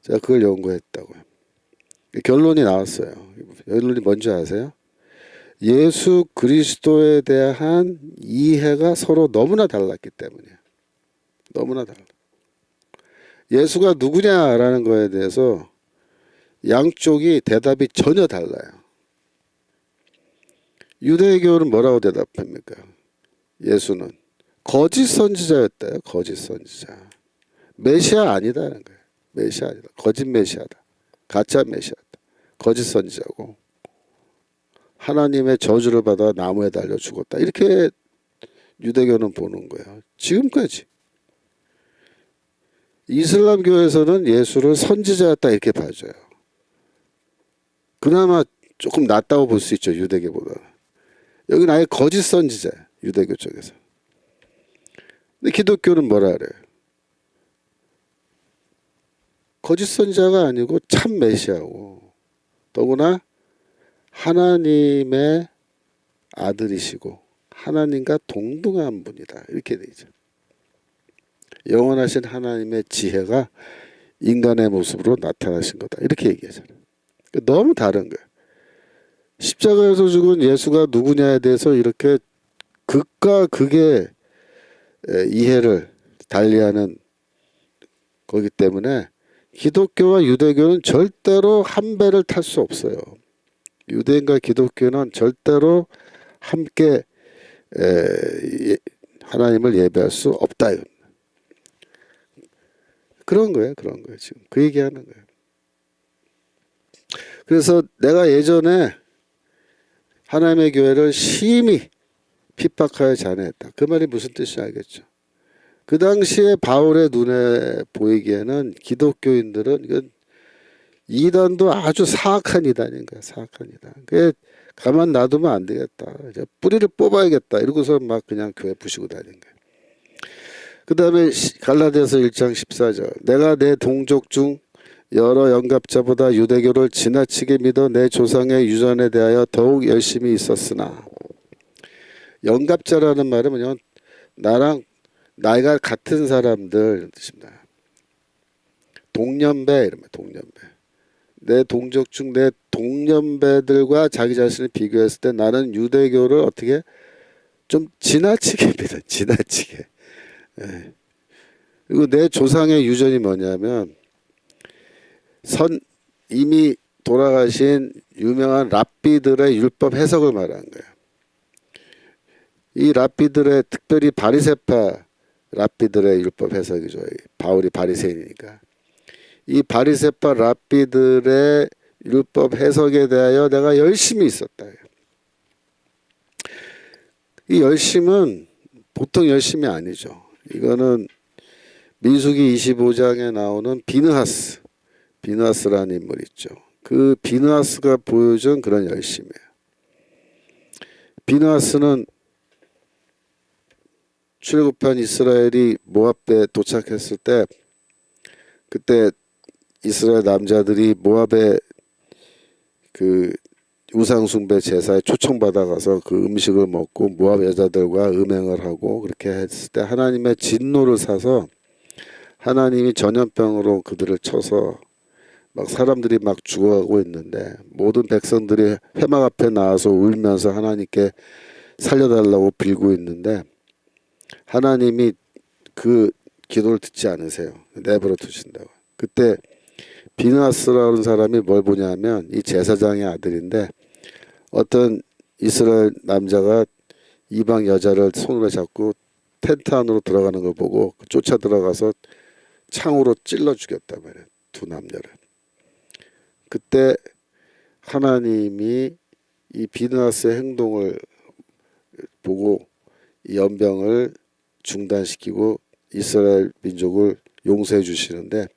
제가 그걸 연구했다고요. 결론이 나왔어요. 결론이 뭔지 아세요? 예수 그리스도에 대한 이해가 서로 너무나 달랐기 때문이에요. 너무나 달라. 예수가 누구냐라는 거에 대해서 양쪽이 대답이 전혀 달라요. 유대교는 뭐라고 대답합니까? 예수는 거짓 선지자였대요. 거짓 선지자. 메시아 아니다는 거예요. 메시아 아니다. 거짓 메시아다. 가짜 메시아다. 거짓 선지자고, 하나님의 저주를 받아 나무에 달려 죽었다. 이렇게 유대교는 보는 거예요. 지금까지. 이슬람교에서는 예수를 선지자였다 이렇게 봐줘요. 그나마 조금 낫다고 볼 수 있죠, 유대교보다. 여기는 아예 거짓 선지자, 유대교 쪽에서. 근데 기독교는 뭐라 그래요? 거짓 선지자가 아니고 참 메시아고, 더구나 하나님의 아들이시고 하나님과 동등한 분이다, 이렇게 되죠. 영원하신 하나님의 지혜가 인간의 모습으로 나타나신 거다, 이렇게 얘기하잖아요. 너무 다른 거예요. 십자가에서 죽은 예수가 누구냐에 대해서 이렇게 극과 극의 이해를 달리하는 거기 때문에 기독교와 유대교는 절대로 한 배를 탈 수 없어요. 유대인과 기독교는 절대로 함께 하나님을 예배할 수 없다. 그런 거예요. 지금 그 얘기하는 거예요. 그래서 내가 예전에 하나님의 교회를 심히 핍박하여 잔해했다. 그 말이 무슨 뜻인지 알겠죠? 그 당시에 바울의 눈에 보이기에는 기독교인들은 이건 이단도 아주 사악한 이단인 거야. 사악한 이단. 그게 가만 놔두면 안 되겠다. 이제 뿌리를 뽑아야겠다. 이러고서 막 그냥 교회 부시고 다닌 거야. 그 다음에 갈라디아서 1장 14절. 내가 내 동족 중 여러 영갑자보다 유대교를 지나치게 믿어 내 조상의 유전에 대하여 더욱 열심히 있었으나. 영갑자라는 말은 뭐냐면 나랑 나이가 같은 사람들 뜻입니다. 동년배 이러면 동년배. 내 동족 중 내 동년배들과 자기 자신을 비교했을 때 나는 유대교를 어떻게 좀 지나치게 믿어. 지나치게. 예. 그리고 내 조상의 유전이 뭐냐면 이미 돌아가신 유명한 랍비들의 율법 해석을 말한 거예요. 이 랍비들의 특별히 바리새파 랍비들의 율법 해석이죠. 바울이 바리새인이니까. 이 바리새파 랍비들의 율법 해석에 대하여 내가 열심히 있었다. 이 열심은 보통 열심이 아니죠. 이거는 민수기 25장에 나오는 비느하스라는 인물이 있죠. 그 비느하스가 보여준 그런 열심이에요. 비느하스는 출애굽한 이스라엘이 모압에 도착했을 때 그때 이스라엘 남자들이 모압의 그 우상숭배 제사에 초청받아가서 그 음식을 먹고 모압 여자들과 음행을 하고 그렇게 했을 때 하나님의 진노를 사서 하나님이 전염병으로 그들을 쳐서 막 사람들이 막 죽어가고 있는데 모든 백성들이 회막 앞에 나와서 울면서 하나님께 살려달라고 빌고 있는데 하나님이 그 기도를 듣지 않으세요. 내버려 두신다고. 그때 비느하스라는 사람이 뭘 보냐면 이 제사장의 아들인데 어떤 이스라엘 남자가 이방 여자를 손으로 잡고 텐트 안으로 들어가는 걸 보고 쫓아 들어가서 창으로 찔러 죽였단 말이에요. 두 남녀를. 그때 하나님이 이 비느하스의 행동을 보고 이 연병을 중단시키고 이스라엘 민족을 용서해 주시는데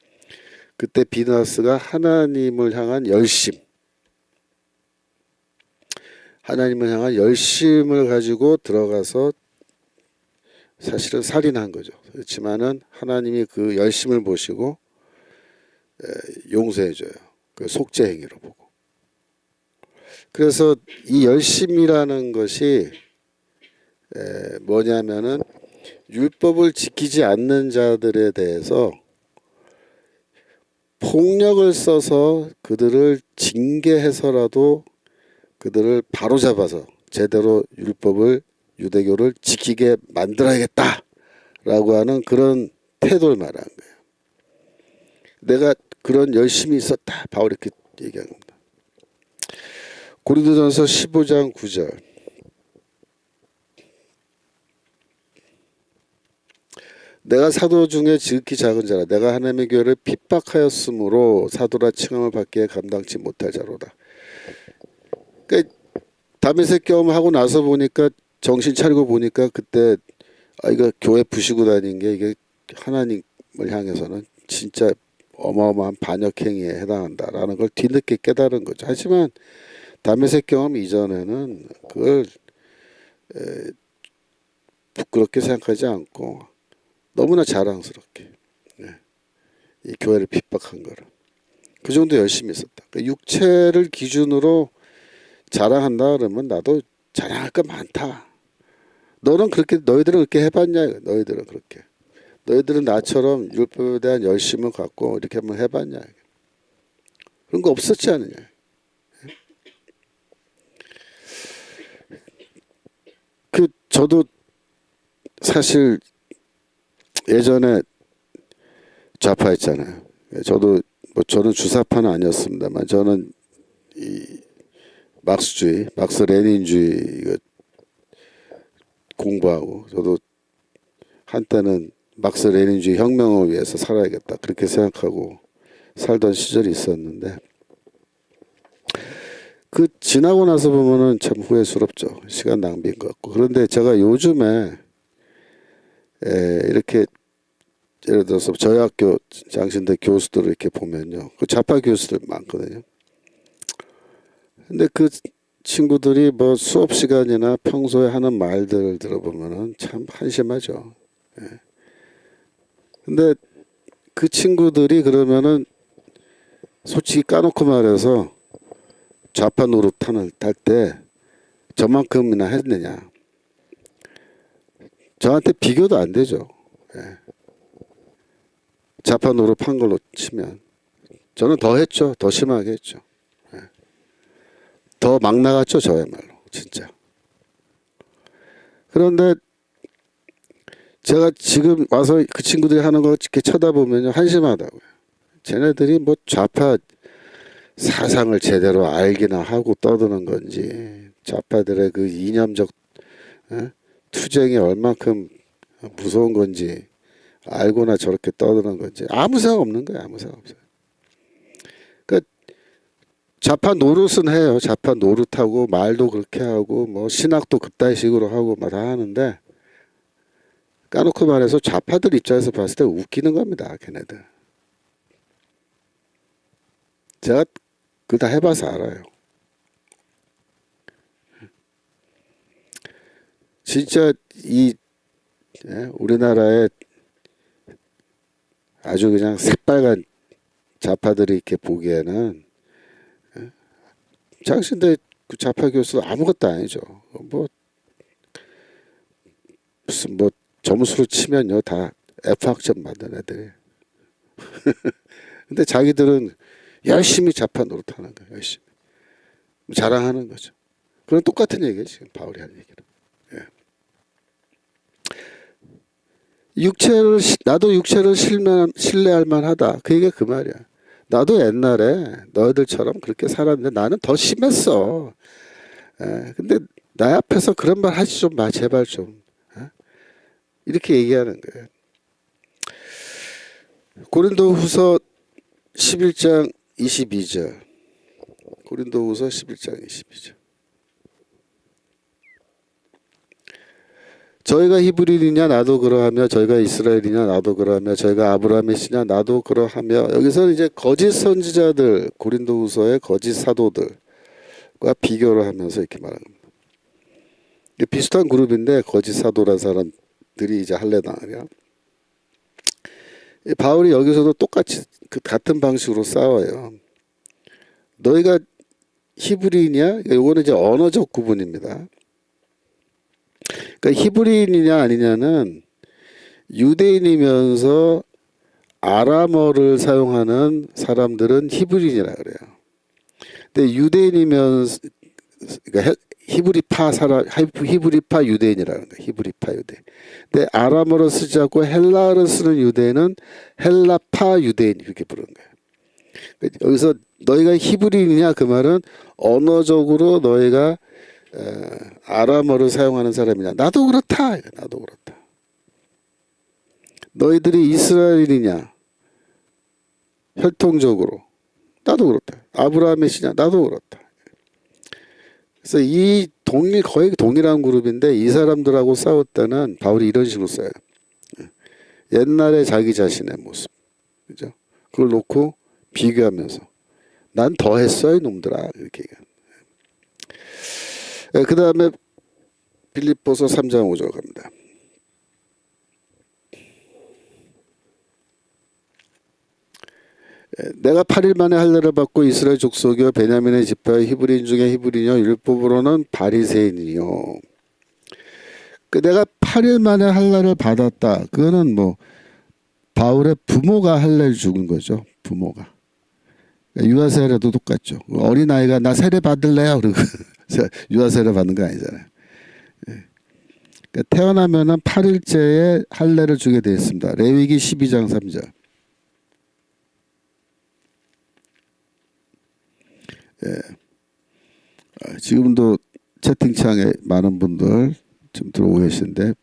그때 비느하스가 하나님을 향한 열심을 가지고 들어가서 사실은 살인한 거죠. 그렇지만은 하나님이 그 열심을 보시고 용서해 줘요. 그 속죄 행위로 보고. 그래서 이 열심이라는 것이 뭐냐면은 율법을 지키지 않는 자들에 대해서 폭력을 써서 그들을 징계해서라도 그들을 바로잡아서 제대로 유대교를 지키게 만들어야겠다라고 하는 그런 태도를 말하는 거예요. 내가 그런 열심이 있었다. 바울이 이렇게 얘기한 겁니다. 고린도전서 15장 9절. 내가 사도 중에 지극히 작은 자라. 내가 하나님의 교회를 핍박하였으므로 사도라 칭함을 받기에 감당치 못할 자로다. 그러니까 다메섹 경험하고 나서 보니까 정신 차리고 보니까 그때 이거 교회 부시고 다닌 게 이게 하나님을 향해서는 진짜 어마어마한 반역 행위에 해당한다라는 걸 뒤늦게 깨달은 거죠. 하지만 다메섹 경험 이전에는 그걸 부끄럽게 생각하지 않고 너무나 자랑스럽게 이 교회를 핍박한 거를 그 정도 열심히 있었다. 그러니까 육체를 기준으로 자랑한다 그러면 나도 자랑할 거 많다. 너희들은 그렇게 해봤냐? 너희들은 나처럼 율법에 대한 열심을 갖고 이렇게 한번 해봤냐? 그런 거 없었지 않느냐? 저도 사실 예전에 좌파였잖아요. 저는 주사파는 아니었습니다만 저는 이 막스 레닌주의 공부하고 저도 한때는 막스 레닌주의 혁명을 위해서 살아야겠다 그렇게 생각하고 살던 시절이 있었는데 그 지나고 나서 보면은 참 후회스럽죠. 시간 낭비인 것 같고. 그런데 제가 요즘에 이렇게 예를 들어서 저희 학교 장신대 교수들을 이렇게 보면요, 그 좌파 교수들 많거든요. 근데 그 친구들이 뭐 수업 시간이나 평소에 하는 말들을 들어보면은 참 한심하죠. 근데 그 친구들이 그러면은 솔직히 까놓고 말해서 좌파 노릇탄을 탈 때 저만큼이나 했느냐? 저한테 비교도 안 되죠. 좌파 노릇한 걸로 치면 저는 더 했죠. 더 심하게 했죠. 더 막 나갔죠. 저야말로 진짜. 그런데 제가 지금 와서 그 친구들이 하는 거 이렇게 쳐다보면요, 한심하다고요. 쟤네들이 뭐 좌파 사상을 제대로 알기나 하고 떠드는 건지, 좌파들의 그 이념적 투쟁이 얼만큼 무서운 건지 알고나 저렇게 떠드는 건지 아무 생각 없는 거예요. 아무 생각 없어요. 그러니까 좌파 노릇은 해요. 좌파 노릇하고 말도 그렇게 하고 뭐 신학도 그따위 식으로 하고 막 다 하는데, 까놓고 말해서 좌파들 입장에서 봤을 때 웃기는 겁니다. 걔네들. 제가 그걸 다 해봐서 알아요. 진짜 이 우리나라에 아주 그냥 새빨간 좌파들이 이렇게 보기에는 당신들 그 좌파 교수 아무것도 아니죠. 뭐 무슨 뭐 점수로 치면요 다 F학점 받는 애들이. 근데 자기들은 열심히 좌파 노릇하는 거예요. 열심히 자랑하는 거죠. 그런 똑같은 얘기예요. 지금 바울이 하는 얘기는. 나도 육체를 신뢰할 만하다. 그 얘기가 그 말이야. 나도 옛날에 너희들처럼 그렇게 살았는데 나는 더 심했어. 근데 나 앞에서 그런 말 하지 좀 마, 제발 좀. 이렇게 얘기하는 거예요. 고린도후서 11장 22절. 고린도후서 11장 22절. 저희가 히브리인이냐 나도 그러하며, 저희가 이스라엘이냐 나도 그러하며, 저희가 아브라함이시냐 나도 그러하며. 여기서 이제 거짓 선지자들, 고린도후서의 거짓 사도들과 비교를 하면서 이렇게 말하는 겁니다. 비슷한 그룹인데 거짓 사도라는 사람들이 이제 할례당하냐. 바울이 여기서도 똑같이 그 같은 방식으로 싸워요. 너희가 히브리인이냐? 이거는 이제 언어적 구분입니다. 그러니까 히브리인이냐 아니냐는 유대인이면서 아람어를 사용하는 사람들은 히브리인이라 그래요. 근데 유대인이면서 그러니까 히브리파 유대인이라는 거예요. 히브리파 유대인. 근데 아람어를 쓰지 않고 헬라어를 쓰는 유대인은 헬라파 유대인 이렇게 부르는 거예요. 그러니까 여기서 너희가 히브리인이냐 그 말은 언어적으로 너희가 아람어를 사용하는 사람이냐. 나도 그렇다. 나도 그렇다. 너희들이 이스라엘이냐. 혈통적으로. 나도 그렇다. 아브라함의 시냐. 나도 그렇다. 그래서 이 거의 동일한 그룹인데 이 사람들하고 싸울 때는 바울이 이런 식으로 써요. 옛날에 자기 자신의 모습. 그죠? 그걸 놓고 비교하면서 난 더 했어, 이 놈들아. 이렇게 얘기합니다. 그 다음에 빌립보서 3장 5절 갑니다. 내가 8일 만에 할례를 받고 이스라엘 족속이요 베냐민의 지파여 히브리인 중에 히브리인이요 율법으로는 바리새인이요. 내가 8일 만에 할례를 받았다. 그거는 뭐 바울의 부모가 할례를 죽은 거죠. 부모가. 유아 세례도 똑같죠. 어린 아이가 나 세례 받을래요. 그리고 유아 세례 받는 거 아니잖아요. 그러니까 태어나면은 8일째에 할례를 주게 되어 있습니다. 레위기 12장 3절. 지금도 채팅창에 많은 분들 지금 들어오고 계신데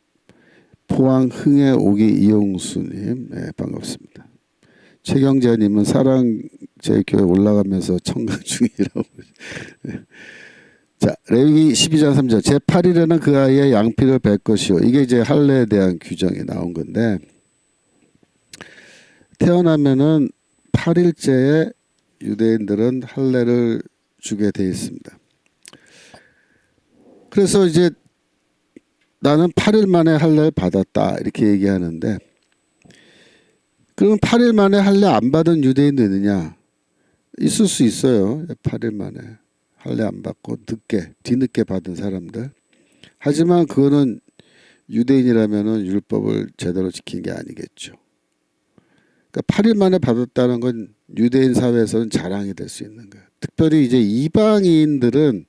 포항 흥해 오기 이용수님 반갑습니다. 최경재님은 사랑 제 교회 올라가면서 청각 중이라고. 자, 레위기 12장 3절. 제8일에는 그 아이의 양피를 뺄 것이요. 이게 이제 할례에 대한 규정이 나온 건데, 태어나면은 8일째에 유대인들은 할례를 주게 돼 있습니다. 그래서 이제 나는 8일 만에 할례를 받았다 이렇게 얘기하는데, 그러면 8일 만에 할례 안 받은 유대인도 있느냐? 있을 수 있어요. 8일 만에 할례 안 받고 뒤늦게 받은 사람들. 하지만 그거는 유대인이라면은 율법을 제대로 지킨 게 아니겠죠. 그러니까 8일 만에 받았다는 건 유대인 사회에서는 자랑이 될 수 있는 거예요. 특별히 이제 이방인들은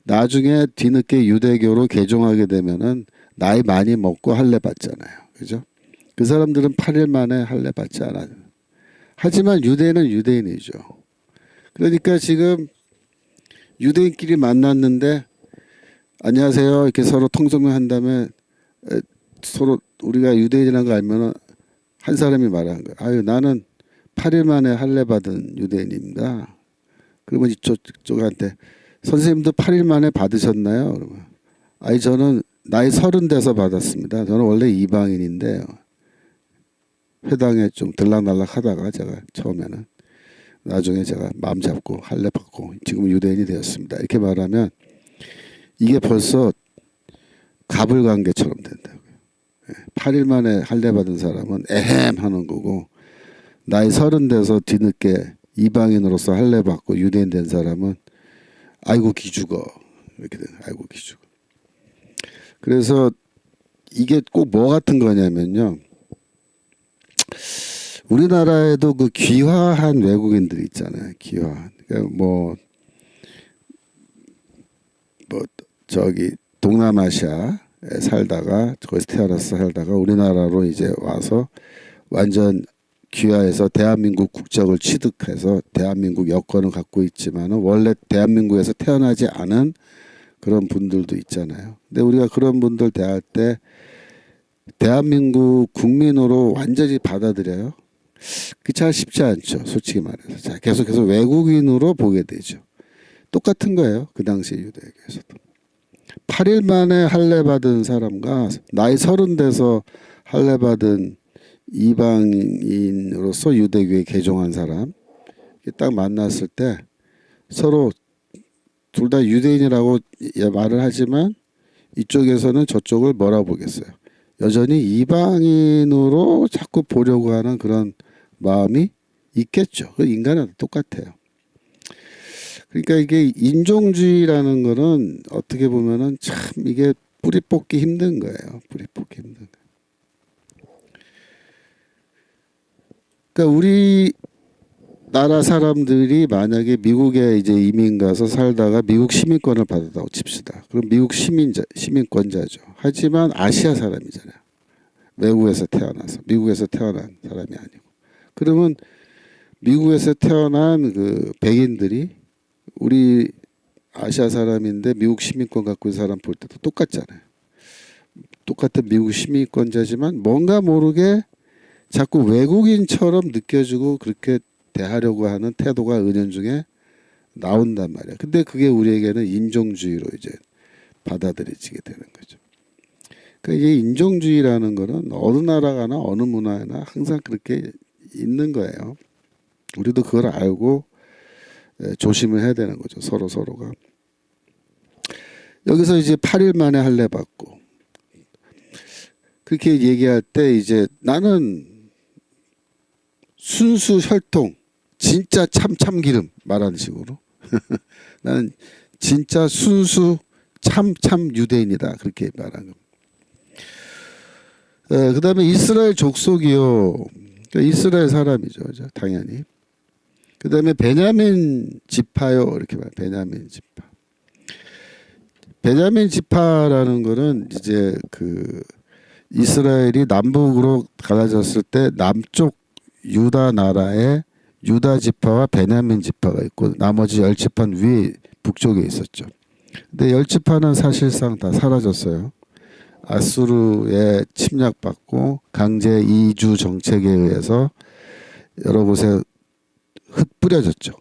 나중에 뒤늦게 유대교로 개종하게 되면은 나이 많이 먹고 할례 받잖아요. 그죠? 그 사람들은 8일 만에 할례 받지 않아요. 하지만 유대인은 유대인이죠. 그러니까 지금 유대인끼리 만났는데 안녕하세요 이렇게 서로 통성명 한 다음에 서로 우리가 유대인이라는 거 알면은 한 사람이 말하는 거예요. 아유 나는 8일 만에 할례 받은 유대인입니다. 그러면 이쪽한테 선생님도 8일 만에 받으셨나요? 그러면 아니 저는 나이 30 돼서 받았습니다. 저는 원래 이방인인데요. 회당에 좀 들락날락 하다가 제가 처음에는 나중에 제가 마음 잡고 할례 받고 지금 유대인이 되었습니다. 이렇게 말하면 이게 벌써 가불관계처럼 된다고요. 8일 만에 할례 받은 사람은 에헴 하는 거고 나이 30 돼서 뒤늦게 이방인으로서 할례 받고 유대인 된 사람은 아이고 기죽어 이렇게 되는 아이고 기죽어. 그래서 이게 꼭 뭐 같은 거냐면요. 우리나라에도 그 귀화한 외국인들이 있잖아요. 귀화. 그러니까 뭐 저기 동남아시아에 살다가 거기서 태어나서 살다가 우리나라로 이제 와서 완전 귀화해서 대한민국 국적을 취득해서 대한민국 여권을 갖고 있지만은 원래 대한민국에서 태어나지 않은 그런 분들도 있잖아요. 근데 우리가 그런 분들 대할 때 대한민국 국민으로 완전히 받아들여요. 그 참 쉽지 않죠. 솔직히 말해서. 자, 계속해서 외국인으로 보게 되죠. 똑같은 거예요. 그 당시 유대교에서도. 8일 만에 할례 받은 사람과 나이 30 돼서 할례 받은 이방인으로서 유대교에 개종한 사람 딱 만났을 때 서로 둘 다 유대인이라고 말을 하지만 이쪽에서는 저쪽을 뭐라고 보겠어요. 여전히 이방인으로 자꾸 보려고 하는 그런 마음이 있겠죠. 그 인간은 똑같아요. 그러니까 이게 인종주의라는 거는 어떻게 보면은 참 이게 뿌리 뽑기 힘든 거예요. 뿌리 뽑기 힘든 거예요. 그러니까 우리나라 사람들이 만약에 미국에 이제 이민 가서 살다가 미국 시민권을 받았다고 칩시다. 그럼 미국 시민권자죠. 하지만 아시아 사람이잖아요. 외국에서 태어나서 미국에서 태어난 사람이 아니고. 그러면 미국에서 태어난 그 백인들이 우리 아시아 사람인데 미국 시민권 갖고 있는 사람 볼 때도 똑같잖아요. 똑같은 미국 시민권자지만 뭔가 모르게 자꾸 외국인처럼 느껴지고 그렇게 대하려고 하는 태도가 은연중에 나온단 말이야. 근데 그게 우리에게는 인종주의로 이제 받아들여지게 되는 거죠. 그러니까 이게 인종주의라는 거는 어느 나라가나 어느 문화나 항상 그렇게 있는 거예요. 우리도 그걸 알고 조심을 해야 되는 거죠. 서로가. 여기서 이제 8일 만에 할례 받고 그렇게 얘기할 때 이제 나는 순수 혈통 진짜 참기름 말하는 식으로 나는 진짜 순수 참 유대인이다 그렇게 말하는 겁니다. 그 다음에 이스라엘 족속이요. 그러니까 이스라엘 사람이죠. 당연히. 그 다음에 베냐민 지파요. 이렇게 말해요. 베냐민 지파. 베냐민 지파라는 거는 이제 그 이스라엘이 남북으로 갈라졌을 때 남쪽 유다 나라에 유다 지파와 베냐민 지파가 있고 나머지 10지파는 위에 북쪽에 있었죠. 근데 10지파는 사실상 다 사라졌어요. 아수르에 침략받고 강제 이주 정책에 의해서 여러 곳에 흩뿌려졌죠.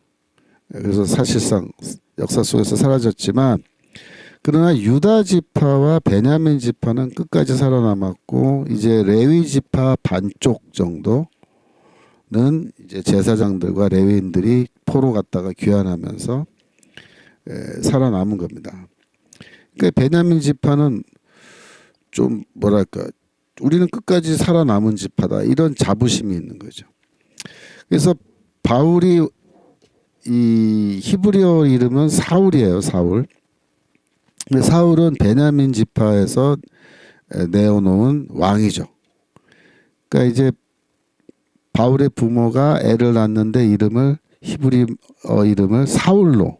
그래서 사실상 역사 속에서 사라졌지만 그러나 유다 지파와 베냐민 지파는 끝까지 살아남았고 이제 레위 지파 반쪽 정도는 이제 제사장들과 레위인들이 포로 갔다가 귀환하면서 살아남은 겁니다. 그러니까 베냐민 지파는 좀 뭐랄까 우리는 끝까지 살아남은 지파다 이런 자부심이 있는 거죠. 그래서 바울이 이 히브리어 이름은 사울이에요. 사울. 근데 사울은 베냐민 지파에서 내어놓은 왕이죠. 그러니까 이제 바울의 부모가 애를 낳는데 이름을 히브리어 이름을 사울로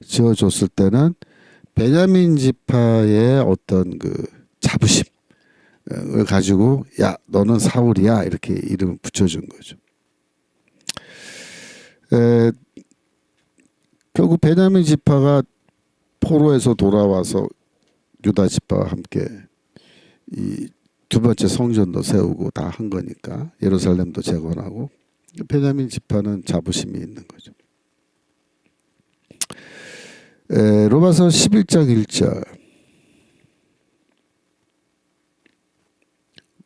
지어줬을 때는 베냐민 지파의 어떤 그 자부심을 가지고 야 너는 사울이야 이렇게 이름을 붙여준 거죠. 결국 베냐민 지파가 포로에서 돌아와서 유다 지파와 함께 이 두 번째 성전도 세우고 다 한 거니까 예루살렘도 재건하고 베냐민 지파는 자부심이 있는 거죠. 로마서 11장 1절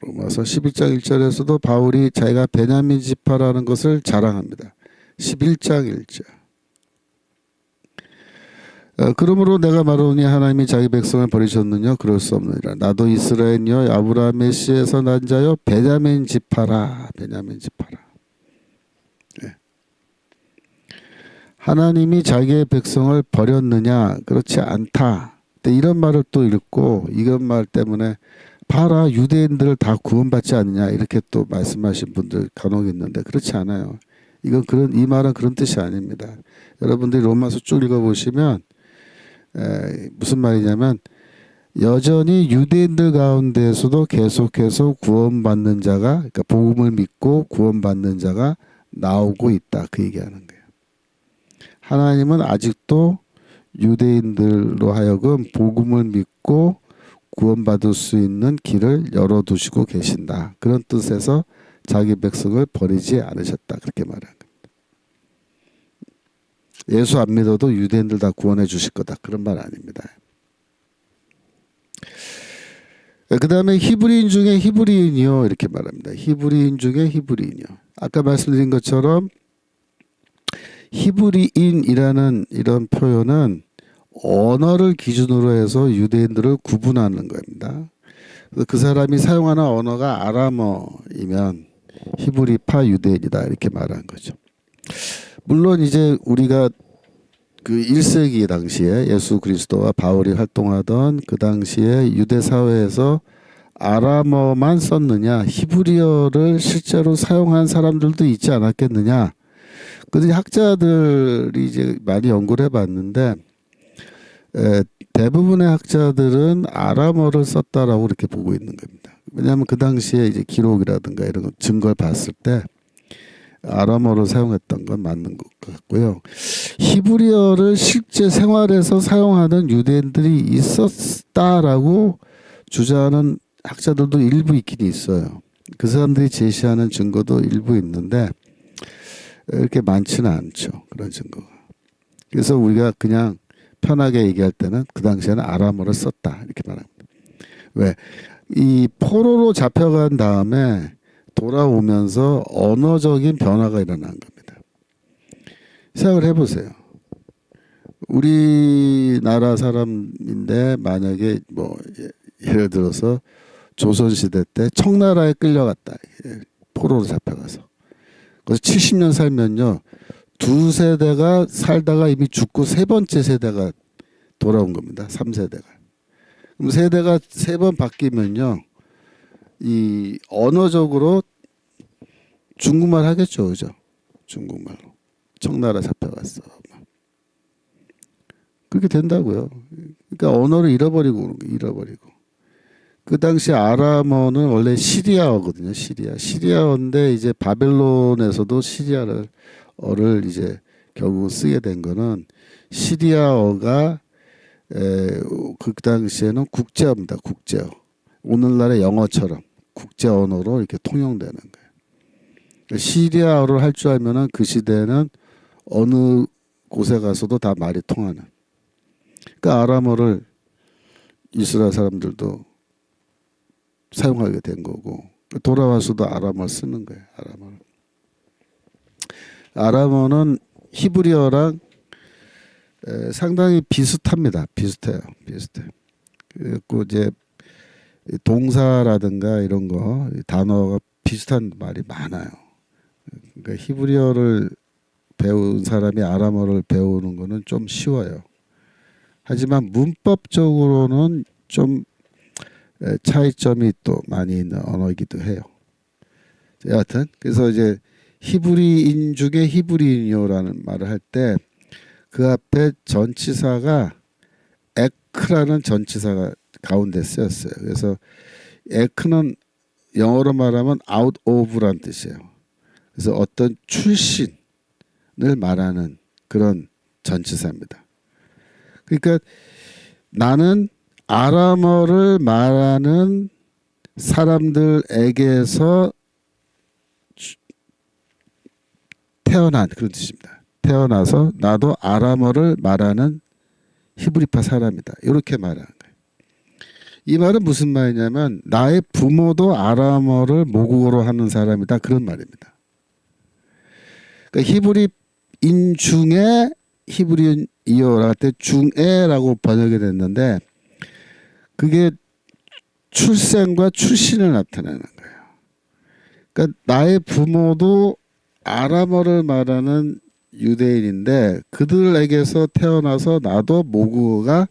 로마서 11장 1절에서도 바울이 자기가 베냐민 지파라는 것을 자랑합니다. 11장 1절 그러므로 내가 말하노니 하나님이 자기 백성을 버리셨느냐 그럴 수 없느니라. 나도 이스라엘이여 아브라함의 씨에서 난 자여 베냐민 지파라. 베냐민 지파라. 네. 하나님이 자기의 백성을 버렸느냐 그렇지 않다. 근데 이런 말을 또 읽고 이런 말 때문에 봐라 유대인들을 다 구원받지 않느냐 이렇게 또 말씀하신 분들 간혹 있는데 그렇지 않아요. 이건 이 말은 그런 뜻이 아닙니다. 여러분들이 로마서 쭉 읽어보시면 무슨 말이냐면 여전히 유대인들 가운데에서도 계속해서 구원받는 자가 그러니까 복음을 믿고 구원받는 자가 나오고 있다 그 얘기하는 거예요. 하나님은 아직도 유대인들로 하여금 복음을 믿고 구원받을 수 있는 길을 열어두시고 계신다. 그런 뜻에서 자기 백성을 버리지 않으셨다 그렇게 말하는 겁니다. 예수 안 믿어도 유대인들 다 구원해 주실 거다 그런 말 아닙니다. 그 다음에 히브리인 중에 히브리인이요 이렇게 말합니다. 히브리인 중에 히브리인이요. 아까 말씀드린 것처럼 히브리인이라는 이런 표현은 언어를 기준으로 해서 유대인들을 구분하는 겁니다. 그 사람이 사용하는 언어가 아람어이면 히브리파 유대인이다 이렇게 말하는 거죠. 물론 이제 우리가 그 1세기 당시에 예수 그리스도와 바울이 활동하던 그 당시에 유대 사회에서 아람어만 썼느냐 히브리어를 실제로 사용한 사람들도 있지 않았겠느냐. 그런데 학자들이 이제 많이 연구를 해봤는데 대부분의 학자들은 아람어를 썼다라고 이렇게 보고 있는 겁니다. 왜냐하면 그 당시에 이제 기록이라든가 이런 증거를 봤을 때 아람어를 사용했던 건 맞는 것 같고요. 히브리어를 실제 생활에서 사용하는 유대인들이 있었다라고 주장하는 학자들도 일부 있긴 있어요. 그 사람들이 제시하는 증거도 일부 있는데 이렇게 많지는 않죠. 그런 증거가. 그래서 우리가 그냥 편하게 얘기할 때는 그 당시에는 아람어를 썼다 이렇게 말합니다. 왜? 이 포로로 잡혀간 다음에 돌아오면서 언어적인 변화가 일어난 겁니다. 생각을 해보세요. 우리나라 사람인데 만약에 뭐 예를 들어서 조선시대 때 청나라에 끌려갔다. 포로로 잡혀가서. 그래서 70년 살면요. 두 세대가 살다가 이미 죽고 세 번째 세대가 돌아온 겁니다. 3세대가. 그럼 세대가 세 번 바뀌면요. 이 언어적으로 중국말 하겠죠. 그죠? 중국말로. 청나라 잡혀갔어. 그렇게 된다고요. 그러니까 언어를 잃어버리고 그 당시 아람어는 원래 시리아어거든요. 시리아어인데 이제 바벨론에서도 시리아어를 이제 결국 쓰게 된 거는 시리아어가 그 당시에는 국제어입니다. 국제어. 오늘날의 영어처럼 국제 언어로 이렇게 통용되는 거예요. 시리아어를 할 줄 알면은 그 시대에는 어느 곳에 가서도 다 말이 통하는. 그러니까 아람어를 이스라엘 사람들도 사용하게 된 거고 돌아와서도 아람어 쓰는 거예요. 아람어. 아람어는 히브리어랑 상당히 비슷합니다. 비슷해요. 비슷해. 그리고 이제 동사라든가 이런 거 단어가 비슷한 말이 많아요. 그러니까 히브리어를 배운 사람이 아람어를 배우는 거는 좀 쉬워요. 하지만 문법적으로는 좀 차이점이 또 많이 있는 언어이기도 해요. 여하튼 그래서 이제 히브리인 중에 히브리인이요라는 말을 할 때 그 앞에 전치사가 에크라는 전치사가 가운데 쓰였어요. 그래서 에크는 영어로 말하면 out of란 뜻이에요. 그래서 어떤 출신을 말하는 그런 전치사입니다. 그러니까 나는 아람어를 말하는 사람들에게서 태어난 그런 뜻입니다. 태어나서 나도 아람어를 말하는 히브리파 사람이다. 이렇게 말하는 거예요. 이 말은 무슨 말이냐면 나의 부모도 아람어를 모국어로 하는 사람이다. 그런 말입니다. 그러니까 히브리인 중에 히브리인이요라 할 때 중에라고 번역이 됐는데 그게 출생과 출신을 나타내는 거예요. 그러니까 나의 부모도 아람어를 말하는 유대인인데 그들에게서 태어나서 나도 모국어가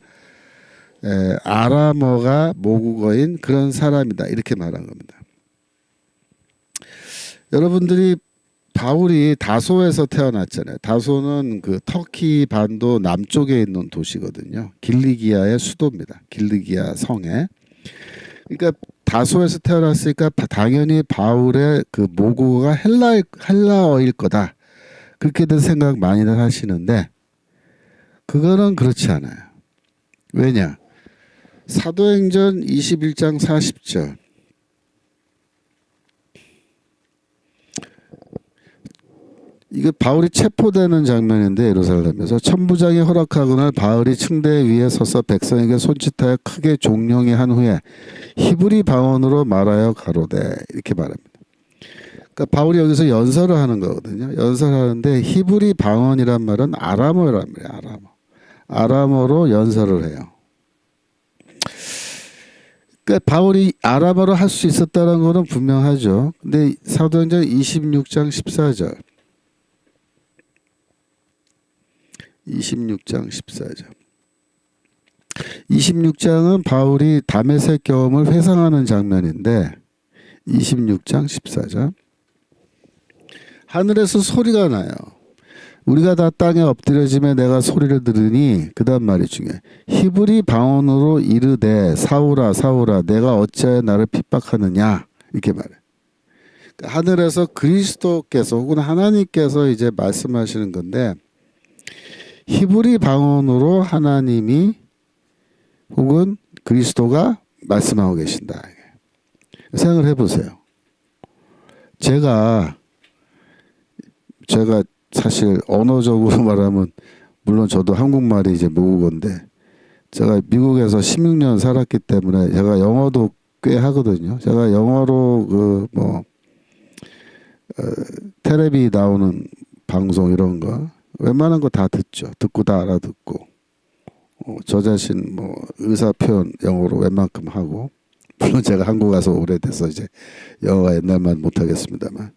아람어가 모국어인 그런 사람이다. 이렇게 말한 겁니다. 여러분들이 바울이 다소에서 태어났잖아요. 다소는 그 터키 반도 남쪽에 있는 도시거든요. 길리기아의 수도입니다. 길리기아 성에. 그러니까 다소에서 태어났으니까 당연히 바울의 그 모국어가 헬라어일 거다. 그렇게들 생각 많이들 하시는데 그거는 그렇지 않아요. 왜냐? 사도행전 21장 40절 이게 바울이 체포되는 장면인데 예루살렘에서 천부장이 허락하거늘 바울이 층대 위에 서서 백성에게 손짓하여 크게 종용이 한 후에 히브리 방언으로 말하여 가로되 이렇게 말합니다. 그러니까 바울이 여기서 연설을 하는 거거든요. 연설하는데 히브리 방언이란 말은 아람어란 말이에요. 아람어. 아람어로 연설을 해요. 그러니까 바울이 아람어로 할 수 있었다는 것은 분명하죠. 근데 사도행전 26장 14절 26장 14절 26장은 바울이 다메섹 경험을 회상하는 장면인데 26장 14절 하늘에서 소리가 나요. 우리가 다 땅에 엎드려지며 내가 소리를 들으니 그 다음 말이 중요해. 히브리 방언으로 이르되 사울아 사울아 내가 어찌하여 나를 핍박하느냐 이렇게 말해. 그러니까 하늘에서 그리스도께서 혹은 하나님께서 이제 말씀하시는 건데 히브리 방언으로 하나님이 혹은 그리스도가 말씀하고 계신다. 생각을 해보세요. 제가 사실 언어적으로 말하면 물론 저도 한국말이 이제 모국어인데 제가 미국에서 16년 살았기 때문에 제가 영어도 꽤 하거든요. 제가 영어로 텔레비 나오는 방송 이런 거 웬만한 거 다 듣죠. 듣고 다 알아듣고 저 자신 의사 표현 영어로 웬만큼 하고 물론 제가 한국 가서 오래돼서 이제 영어가 옛날만 못하겠습니다만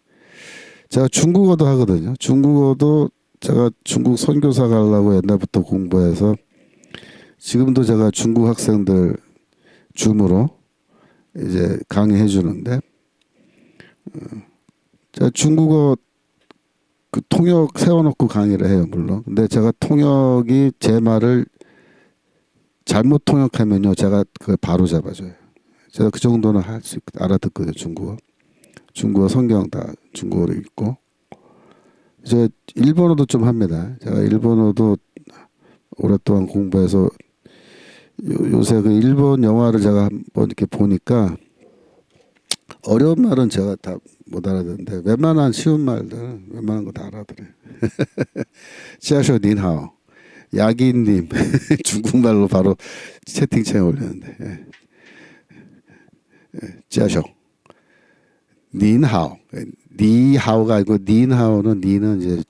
제가 중국어도 하거든요. 중국어도 제가 중국 선교사 가려고 옛날부터 공부해서 지금도 제가 중국 학생들 줌으로 이제 강의해 주는데 제가 중국어 그 통역 세워놓고 강의를 해요. 물론. 근데 제가 통역이 제 말을 잘못 통역하면요. 제가 그걸 바로 잡아줘요. 제가 그 정도는 할 수 알아듣거든요. 중국어. 중국어 성경 다 중국어로 읽고 이제 일본어도 좀 합니다. 제가 일본어도 오랫동안 공부해서 요새 그 일본 영화를 제가 한번 이렇게 보니까 어려운 말은 제가 다 못 알아듣는데 웬만한 쉬운 말들 웬만한 거 다 알아들어요. 지하쇼 닌하오 야기님 중국말로 바로 채팅창에 올렸는데 지하쇼 닌하오 니하오가 아니고 닌하오는 니는 이제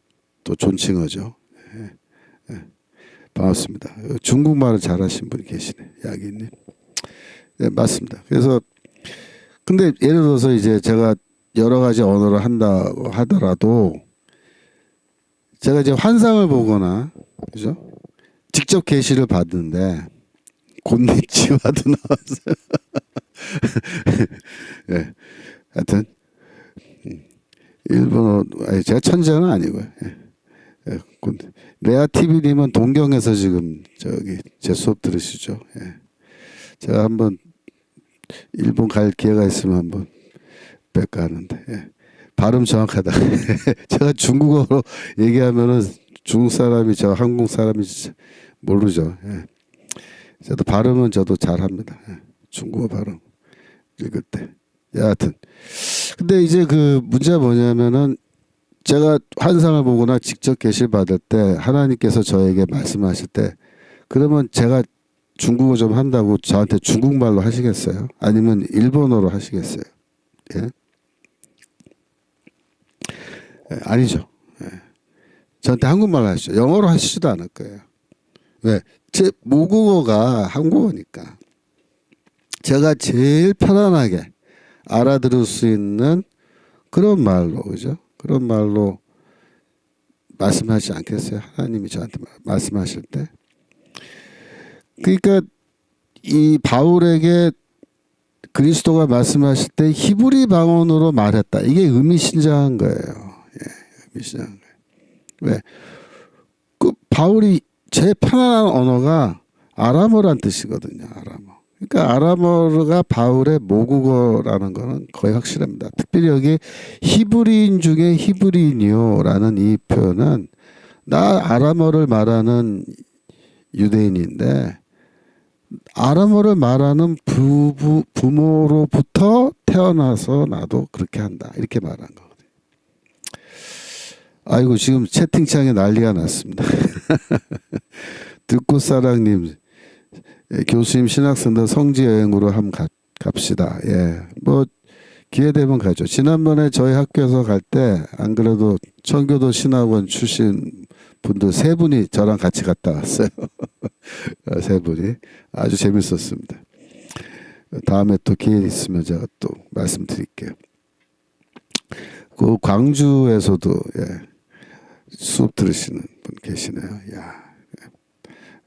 또 존칭어죠. 반갑습니다. 중국말을 잘하신 분이 계시네 야기님. 네, 맞습니다. 그래서 근데 예를 들어서 이제 제가 여러 가지 언어를 한다고 하더라도 제가 이제 환상을 보거나 그죠? 직접 계시를 받는데 곤니치와도 나왔어요. 예, 하여튼 일본어 아니 제가 천재는 아니고요. 예, 레아 TV님은 동경에서 지금 저기 제 수업 들으시죠? 예. 제가 한번 일본 갈 기회가 있으면 한번 뵐까 하는데 발음 정확하다. 제가 중국어로 얘기하면은 중국 사람이 저 한국 사람이 모르죠. 저도 발음은 저도 잘합니다. 중국어 발음 읽을 때. 여하튼 근데 이제 그 문제가 뭐냐면은 제가 환상을 보거나 직접 계시를 받을 때 하나님께서 저에게 말씀하실 때 그러면 제가 중국어 좀 한다고 저한테 중국말로 하시겠어요? 아니면 일본어로 하시겠어요? 예? 아니죠. 저한테 한국말로 하시죠. 영어로 하시지도 않을 거예요. 왜? 제 모국어가 한국어니까 제가 제일 편안하게 알아들을 수 있는 그런 말로 그죠? 그런 말로 말씀하지 않겠어요? 하나님이 저한테 말씀하실 때. 그러니까 이 바울에게 그리스도가 말씀하실 때 히브리 방언으로 말했다. 이게 의미심장한 거예요. 의미심장한 거예요. 왜? 그 바울이 제일 편안한 언어가 아람어란 뜻이거든요. 아람어. 그러니까 아람어가 바울의 모국어라는 거는 거의 확실합니다. 특별히 여기 히브리인 중에 히브리인이요라는 이 표현은 나 아람어를 말하는 유대인인데 아람어를 말하는 부모로부터 태어나서 나도 그렇게 한다. 이렇게 말한 거거든요. 아이고 지금 채팅창에 난리가 났습니다. 듣고사랑님 교수님 신학생들 성지 여행으로 한번 갑시다. 예, 뭐 기회 되면 가죠. 지난번에 저희 학교에서 갈 때 안 그래도 청교도 신학원 출신 분들 세 분이 저랑 같이 갔다 왔어요. 세 분이 아주 재밌었습니다. 다음에 또 기회 있으면 제가 또 말씀드릴게요. 그 광주에서도 수업 들으시는 분 계시네요. 야,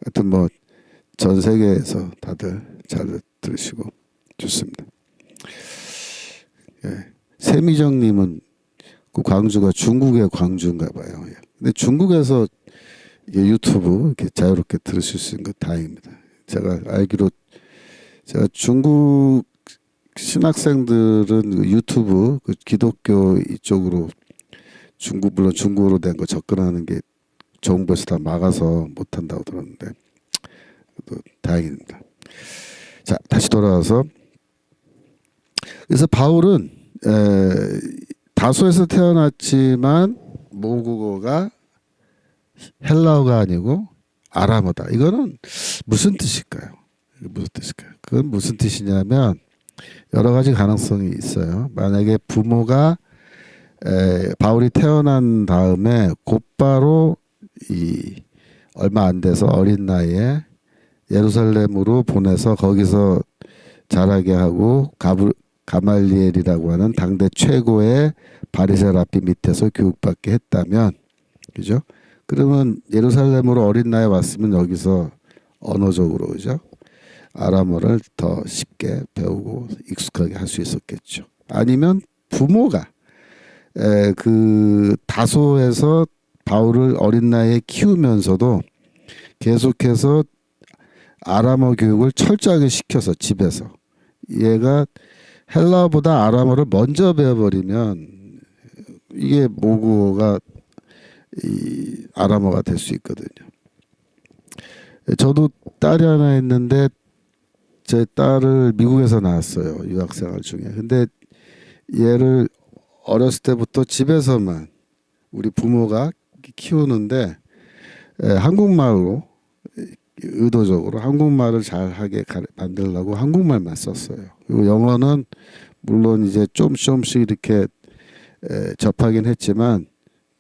하여튼 뭐 전 세계에서 다들 잘 들으시고 좋습니다. 세미정님은 그 광주가 중국의 광주인가 봐요. 근데 중국에서 유튜브 이렇게 자유롭게 들으실 수 있는 거 다행입니다. 제가 알기로 제가 중국 신학생들은 유튜브 그 기독교 이쪽으로 물론 중국어로 된 거 접근하는 게 정부에서 다 막아서 못 한다고 들었는데 다행입니다. 자, 다시 돌아와서 그래서 바울은 다소에서 태어났지만 모국어가 헬라어가 아니고 아람어다. 이거는 무슨 뜻일까요? 무슨 뜻일까요? 그건 무슨 뜻이냐면 여러 가지 가능성이 있어요. 만약에 부모가 바울이 태어난 다음에 곧바로 얼마 안 돼서 어린 나이에 예루살렘으로 보내서 거기서 자라게 하고 가말리엘이라고 하는 당대 최고의 바리새 랍비 밑에서 교육받게 했다면, 그죠? 그러면 예루살렘으로 어린 나이에 왔으면 여기서 언어적으로 그죠? 아람어를 더 쉽게 배우고 익숙하게 할 수 있었겠죠. 아니면 부모가 그 다소에서 바울을 어린 나이에 키우면서도 계속해서 아람어 교육을 철저하게 시켜서 집에서 얘가 헬라어보다 아람어를 먼저 배워버리면 이게 모국어가 아람어가 될 수 있거든요. 저도 딸이 하나 있는데 제 딸을 미국에서 낳았어요. 유학생활 중에. 근데 얘를 어렸을 때부터 집에서만 우리 부모가 키우는데 한국말로 의도적으로 한국말을 잘하게 만들려고 한국말만 썼어요. 그리고 영어는 물론 이제 조금씩 이렇게 접하긴 했지만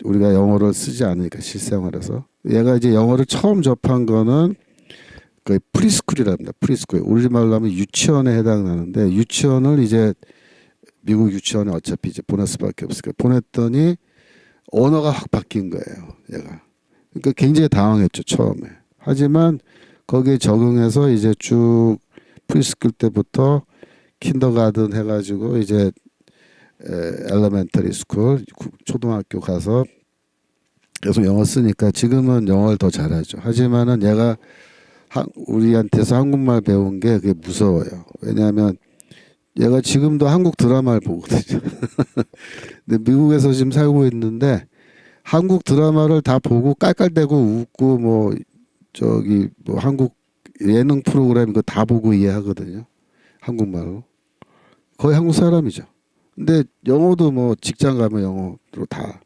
우리가 영어를 쓰지 않으니까 실생활에서 얘가 이제 영어를 처음 접한 거는 거의 프리스쿨이랍니다. 프리스쿨. 우리말로 하면 유치원에 해당하는데 유치원을 이제 미국 유치원에 어차피 이제 보낼 수밖에 없으니까 보냈더니 언어가 확 바뀐 거예요. 얘가. 그러니까 굉장히 당황했죠 처음에. 하지만 거기에 적응해서 이제 쭉 프리스쿨 때부터 킨더가든 해가지고 이제 엘레멘터리 스쿨 초등학교 가서 계속 영어 쓰니까 지금은 영어를 더 잘하죠. 하지만은 얘가 우리한테서 한국말 배운 게 그게 무서워요. 왜냐하면 얘가 지금도 한국 드라마를 보거든요. 근데 미국에서 지금 살고 있는데 한국 드라마를 다 보고 깔깔대고 웃고 뭐 저기 뭐 한국 예능 프로그램 이거 다 보고 이해하거든요. 한국말로. 거의 한국 사람이죠. 근데 영어도 뭐 직장 가면 영어로 다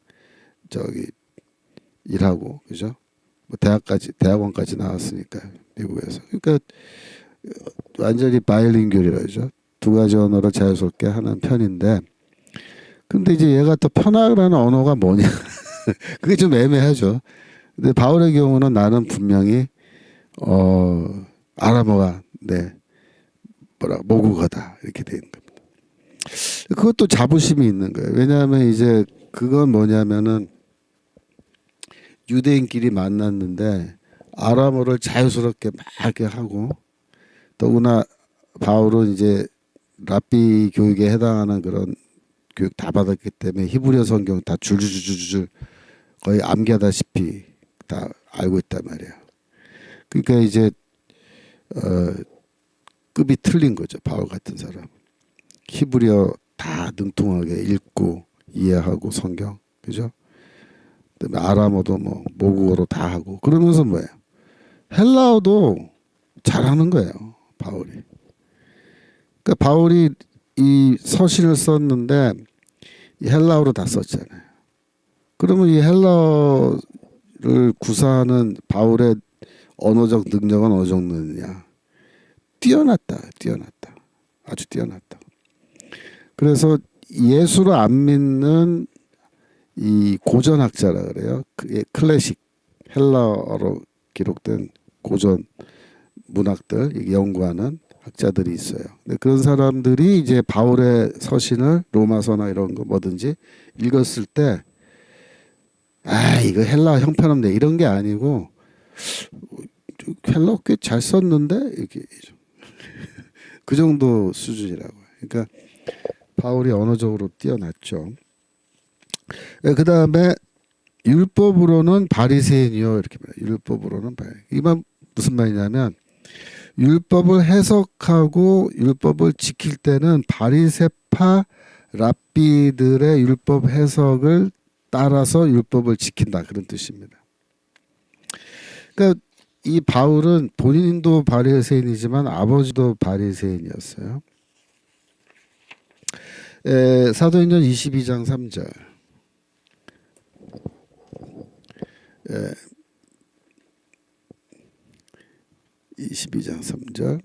저기 일하고 그죠? 뭐 대학원까지 나왔으니까 미국에서. 그러니까 완전히 바이링구얼이라 그러죠. 두 가지 언어를 자연스럽게 하는 편인데 근데 이제 얘가 또 편하라는 언어가 뭐냐 그게 좀 애매하죠. 근데 바울의 경우는 나는 분명히 아람어가 내 모국어다 이렇게 되는 겁니다. 그것도 자부심이 있는 거예요. 왜냐하면 이제 그건 뭐냐면은 유대인끼리 만났는데 아람어를 자유스럽게 막 이렇게 하고 더구나 바울은 이제 랍비 교육에 해당하는 그런 교육 다 받았기 때문에 히브리어 성경 다 줄줄줄줄 거의 암기하다시피 다 알고 있단 말이에요. 그러니까 이제 급이 틀린 거죠. 바울 같은 사람. 히브리어 다 능통하게 읽고 이해하고 성경 그죠? 그다음에 아람어도 뭐 모국어로 다 하고 그러면서 뭐예요? 헬라어도 잘하는 거예요. 바울이. 그러니까 바울이 이 서신을 썼는데 이 헬라어로 다 썼잖아요. 그러면 이 헬라어를 구사하는 바울의 언어적 능력은 어느 정도느냐? 뛰어났다. 아주 뛰어났다. 그래서 예수를 안 믿는 이 고전학자라 그래요. 그게 클래식 헬라어로 기록된 고전 문학들 연구하는 학자들이 있어요. 근데 그런 사람들이 이제 바울의 서신을 로마서나 이런 거 뭐든지 읽었을 때 이거 헬라 형편없네 이런 게 아니고 헬라 꽤 잘 썼는데 이렇게 그 정도 수준이라고요. 그러니까 바울이 언어적으로 뛰어났죠. 그 다음에 율법으로는 바리새인이요 이렇게 말해요. 율법으로는 이만 무슨 말이냐면 율법을 해석하고 율법을 지킬 때는 바리새파 랍비들의 율법 해석을 따라서 율법을 지킨다 그런 뜻입니다. 그러니까 이 바울은 본인도 바리새인이지만 아버지도 바리새인이었어요. 사도행전 22장 3절. 22장 3절.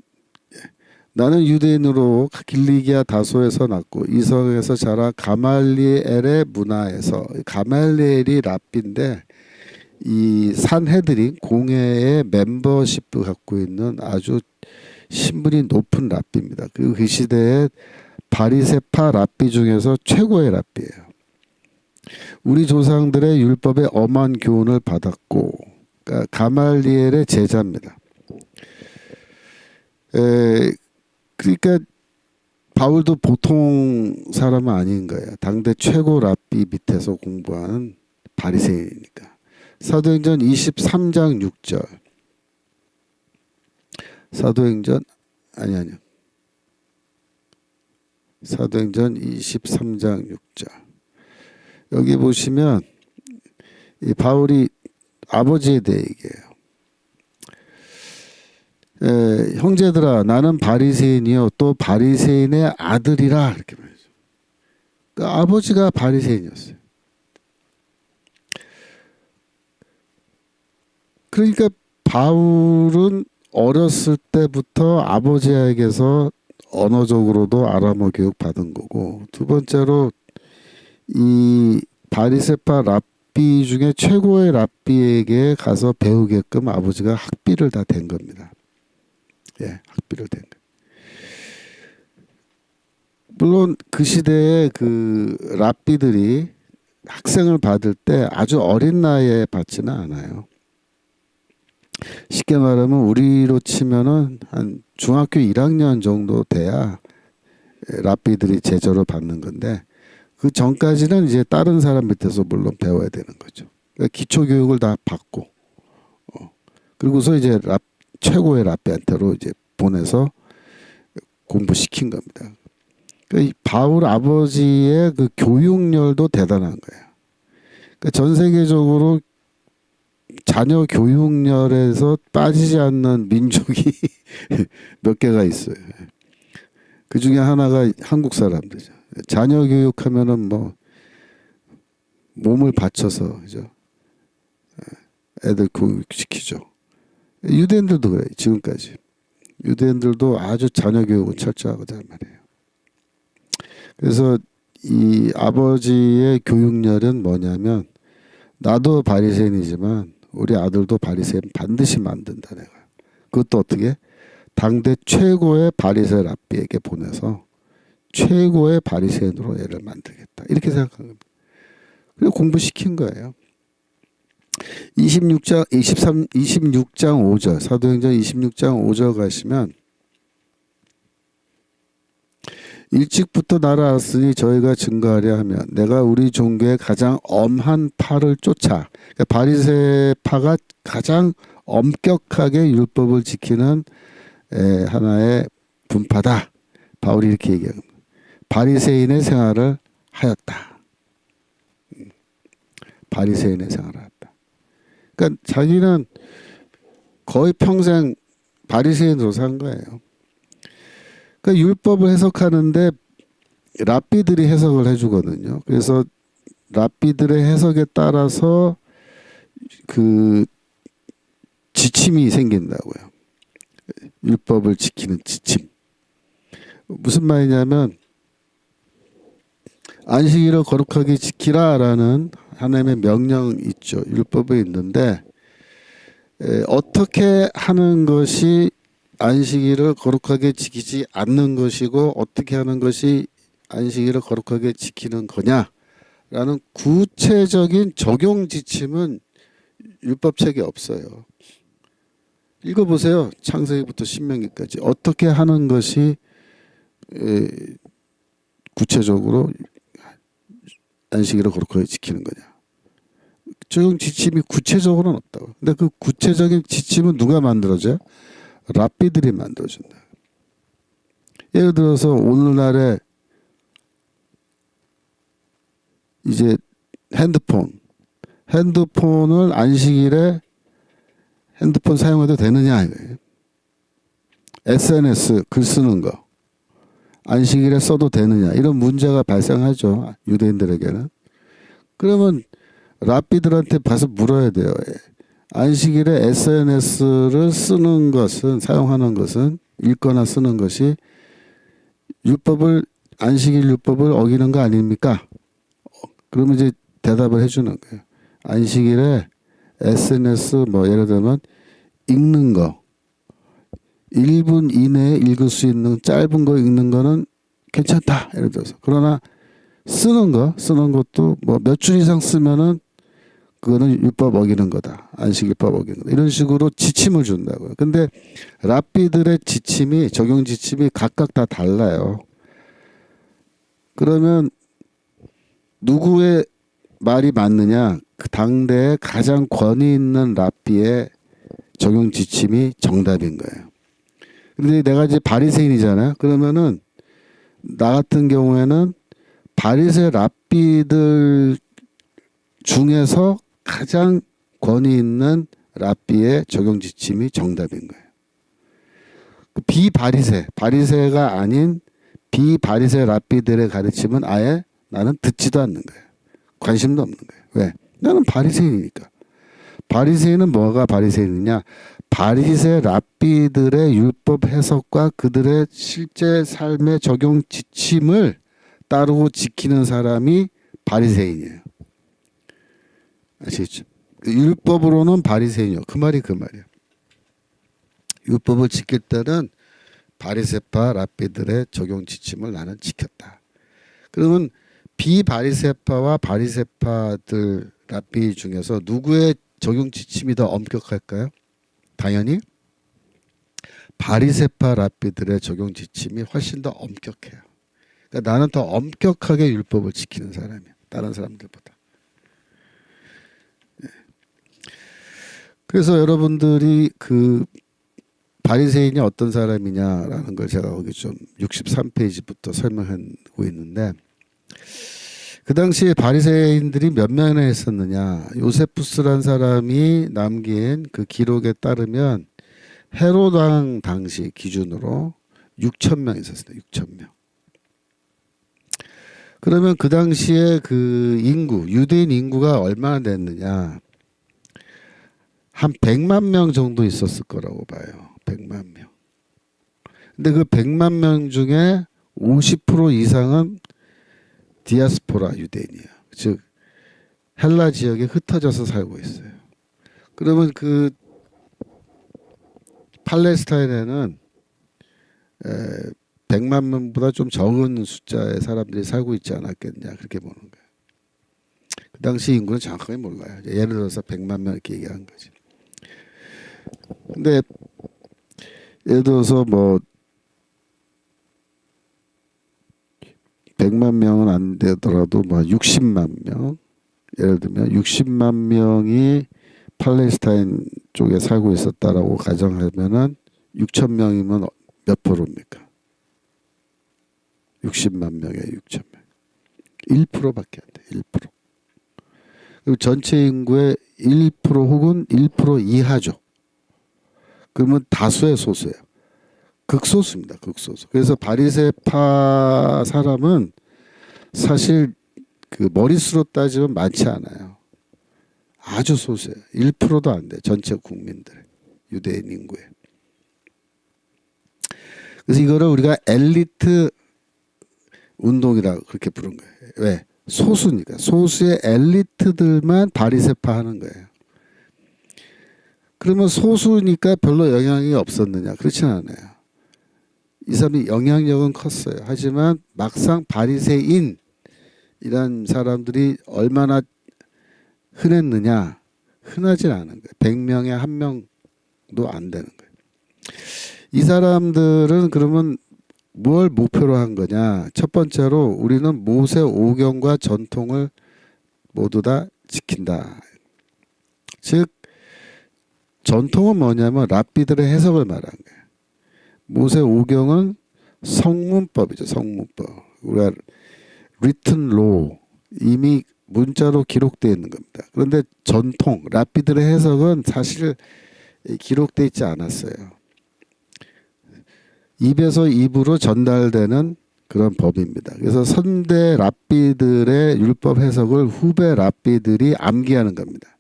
나는 유대인으로 길리기아 다소에서 났고 이성에서 자라 가말리엘의 문화에서 가말리엘이 랍비인데 이 산헤드린 공회의 멤버십을 갖고 있는 아주 신분이 높은 랍비입니다. 그리고 그 시대에 바리새파 랍비 중에서 최고의 랍비예요. 우리 조상들의 율법에 엄한 교훈을 받았고 그러니까 가말리엘의 제자입니다. 그러니까 바울도 보통 사람은 아닌 거예요. 당대 최고 랍비 밑에서 공부하는 바리새인이니까. 사도행전 23장 6절. 사도행전 사도행전 23장 6절. 여기 보시면 이 바울이 아버지에 대해 얘기해요. 형제들아 나는 바리새인이요 또 바리새인의 아들이라 이렇게 말이죠. 그러니까 아버지가 바리새인이었어요. 그러니까 바울은 어렸을 때부터 아버지에게서 언어적으로도 아람어 교육 받은 거고, 두 번째로 이 바리새파 랍비 중에 최고의 랍비에게 가서 배우게끔 아버지가 학비를 다 댄 겁니다. 예, 학비를 댄 거. 물론 그 시대에 그 랍비들이 학생을 받을 때 아주 어린 나이에 받지는 않아요. 쉽게 말하면 우리로 치면은 한 중학교 1학년 정도 돼야 랍비들이 제자로 받는 건데, 그 전까지는 이제 다른 사람 밑에서 물론 배워야 되는 거죠. 그러니까 기초 교육을 다 받고, 그리고서 이제 최고의 랍비한테로 이제 보내서 공부시킨 겁니다. 그러니까 이 바울 아버지의 그 교육열도 대단한 거예요. 그러니까 전 세계적으로 자녀 교육열에서 빠지지 않는 민족이 몇 개가 있어요. 그 중에 하나가 한국 사람들이죠. 자녀 교육하면은 뭐 몸을 바쳐서 그죠? 애들 교육시키죠. 유대인들도 그래. 지금까지 유대인들도 아주 자녀 교육은 철저하거든 말이에요. 그래서 이 아버지의 교육열은 뭐냐면, 나도 바리새인이지만 우리 아들도 바리새인 반드시 만든다 내가. 그것도 어떻게? 당대 최고의 바리새 랍비에게 보내서 최고의 바리새인으로 얘를 만들겠다. 이렇게 생각한 겁니다. 그리고 공부시킨 거예요. 26장 5절 사도행전 26장 5절 가시면, 일찍부터 나를 알았으니 저희가 증거하려 하면 내가 우리 종교의 가장 엄한 파를 쫓아, 그러니까 바리새파가 가장 엄격하게 율법을 지키는 하나의 분파다. 바울이 이렇게 얘기합니다. 바리새인의 생활을 하였다. 바리새인의 생활을 하였다. 그러니까 자기는 거의 평생 바리새인으로 산 거예요. 그러니까 율법을 해석하는데 랍비들이 해석을 해주거든요. 그래서 랍비들의 해석에 따라서 그 지침이 생긴다고요. 율법을 지키는 지침. 무슨 말이냐면, 안식일을 거룩하게 지키라라는 하나님의 명령이 있죠. 율법에 있는데, 어떻게 하는 것이 안식일을 거룩하게 지키지 않는 것이고 어떻게 하는 것이 안식일을 거룩하게 지키는 거냐라는 구체적인 적용 지침은 율법책에 없어요. 읽어보세요. 창세기부터 신명기까지 어떻게 하는 것이 구체적으로 안식일을 거룩하게 지키는 거냐. 적용 지침이 구체적으로는 없다고. 근데 그 구체적인 지침은 누가 만들어줘요? 랍비들이 만들어준다. 예를 들어서 오늘날에 이제 핸드폰을 안식일에 핸드폰 사용해도 되느냐 이거예요. SNS 글 쓰는 거 안식일에 써도 되느냐, 이런 문제가 발생하죠. 유대인들에게는. 그러면 랍비들한테 가서 물어야 돼요. 안식일에 SNS를 쓰는 것은, 사용하는 것은, 읽거나 쓰는 것이 안식일 율법을 어기는 거 아닙니까? 그러면 이제 대답을 해주는 거예요. 안식일에 SNS 예를 들면 읽는 거 1분 이내에 읽을 수 있는 짧은 거 읽는 거는 괜찮다. 예를 들어서. 그러나 쓰는 것도 몇 줄 이상 쓰면은 그거는 율법 어기는 거다. 안식일법 어기는 거다. 이런 식으로 지침을 준다고요. 근데 랍비들의 적용 지침이 각각 다 달라요. 그러면 누구의 말이 맞느냐? 그 당대에 가장 권위 있는 랍비의 적용 지침이 정답인 거예요. 근데 내가 이제 바리새인이잖아요. 그러면은 나 같은 경우에는 바리새 랍비들 중에서 가장 권위 있는 랍비의 적용 지침이 정답인 거예요. 바리새가 아닌 비바리새 랍비들의 가르침은 아예 나는 듣지도 않는 거예요. 관심도 없는 거예요. 왜? 나는 바리새인이니까. 바리새인은 뭐가 바리새인이냐? 바리새 랍비들의 율법 해석과 그들의 실제 삶의 적용 지침을 따르고 지키는 사람이 바리새인이에요. 아시겠죠? 율법으로는 바리새인이요. 그 말이에요. 율법을 지킬 때는 바리새파 랍비들의 적용 지침을 나는 지켰다. 그러면 비바리새파와 바리새파들 랍비 중에서 누구의 적용 지침이 더 엄격할까요? 당연히 바리새파 랍비들의 적용 지침이 훨씬 더 엄격해요. 그러니까 나는 더 엄격하게 율법을 지키는 사람이야. 다른 사람들보다. 그래서 여러분들이 그 바리새인이 어떤 사람이냐라는 걸 제가 거기 좀 63페이지부터 설명하고 있는데, 그 당시에 바리새인들이 몇 명이나 있었느냐. 요세푸스란 사람이 남긴 그 기록에 따르면 헤롯 왕 당시 기준으로 6,000명 있었어요. 6,000명. 그러면 그 당시에 그 인구, 유대인 인구가 얼마나 됐느냐. 한 100만 명 정도 있었을 거라고 봐요. 100만 명. 근데 그 100만 명 중에 50% 이상은 디아스포라 유대인이에요. 즉 헬라 지역에 흩어져서 살고 있어요. 그러면 그 팔레스타인에는 100만 명보다 좀 적은 숫자의 사람들이 살고 있지 않았겠냐, 그렇게 보는 거예요. 그 당시 인구는 정확하게 몰라요. 예를 들어서 100만 명 이렇게 얘기한 거지. 근데 예를 들어서 뭐 100만 명은 안 되더라도 뭐 60만 명, 예를 들면 60만 명이 팔레스타인 쪽에 살고 있었다라고 가정하면은 6천 명이면 몇 프로입니까? 60만 명에 6천 명. 1%밖에 안 돼. 1%. 그리고 전체 인구의 1% 혹은 1% 이하죠. 그러면 다수의 소수예요. 극소수입니다. 극소수. 그래서 바리새파 사람은 사실 그 머릿수로 따지면 많지 않아요. 아주 소수예요. 1%도 안 돼. 전체 국민들, 유대인 인구에. 그래서 이거를 우리가 엘리트 운동이라고 그렇게 부른 거예요. 왜? 소수니까. 소수의 엘리트들만 바리새파 하는 거예요. 그러면 소수니까 별로 영향이 없었느냐? 그렇지는 않아요. 이 사람이 영향력은 컸어요. 하지만 막상 바리새인이란 사람들이 얼마나 흔했느냐? 흔하진 않은 거예요. 100명에 1명도 안 되는 거예요. 이 사람들은 그러면 뭘 목표로 한 거냐? 첫 번째로 우리는 모세 오경과 전통을 모두 다 지킨다. 즉 전통은 뭐냐면 랍비들의 해석을 말한 거예요. 모세 오경은 성문법이죠. 성문법. 우리가 written law, 이미 문자로 기록되어 있는 겁니다. 그런데 전통, 랍비들의 해석은 사실 기록되어 있지 않았어요. 입에서 입으로 전달되는 그런 법입니다. 그래서 선대 랍비들의 율법 해석을 후배 랍비들이 암기하는 겁니다.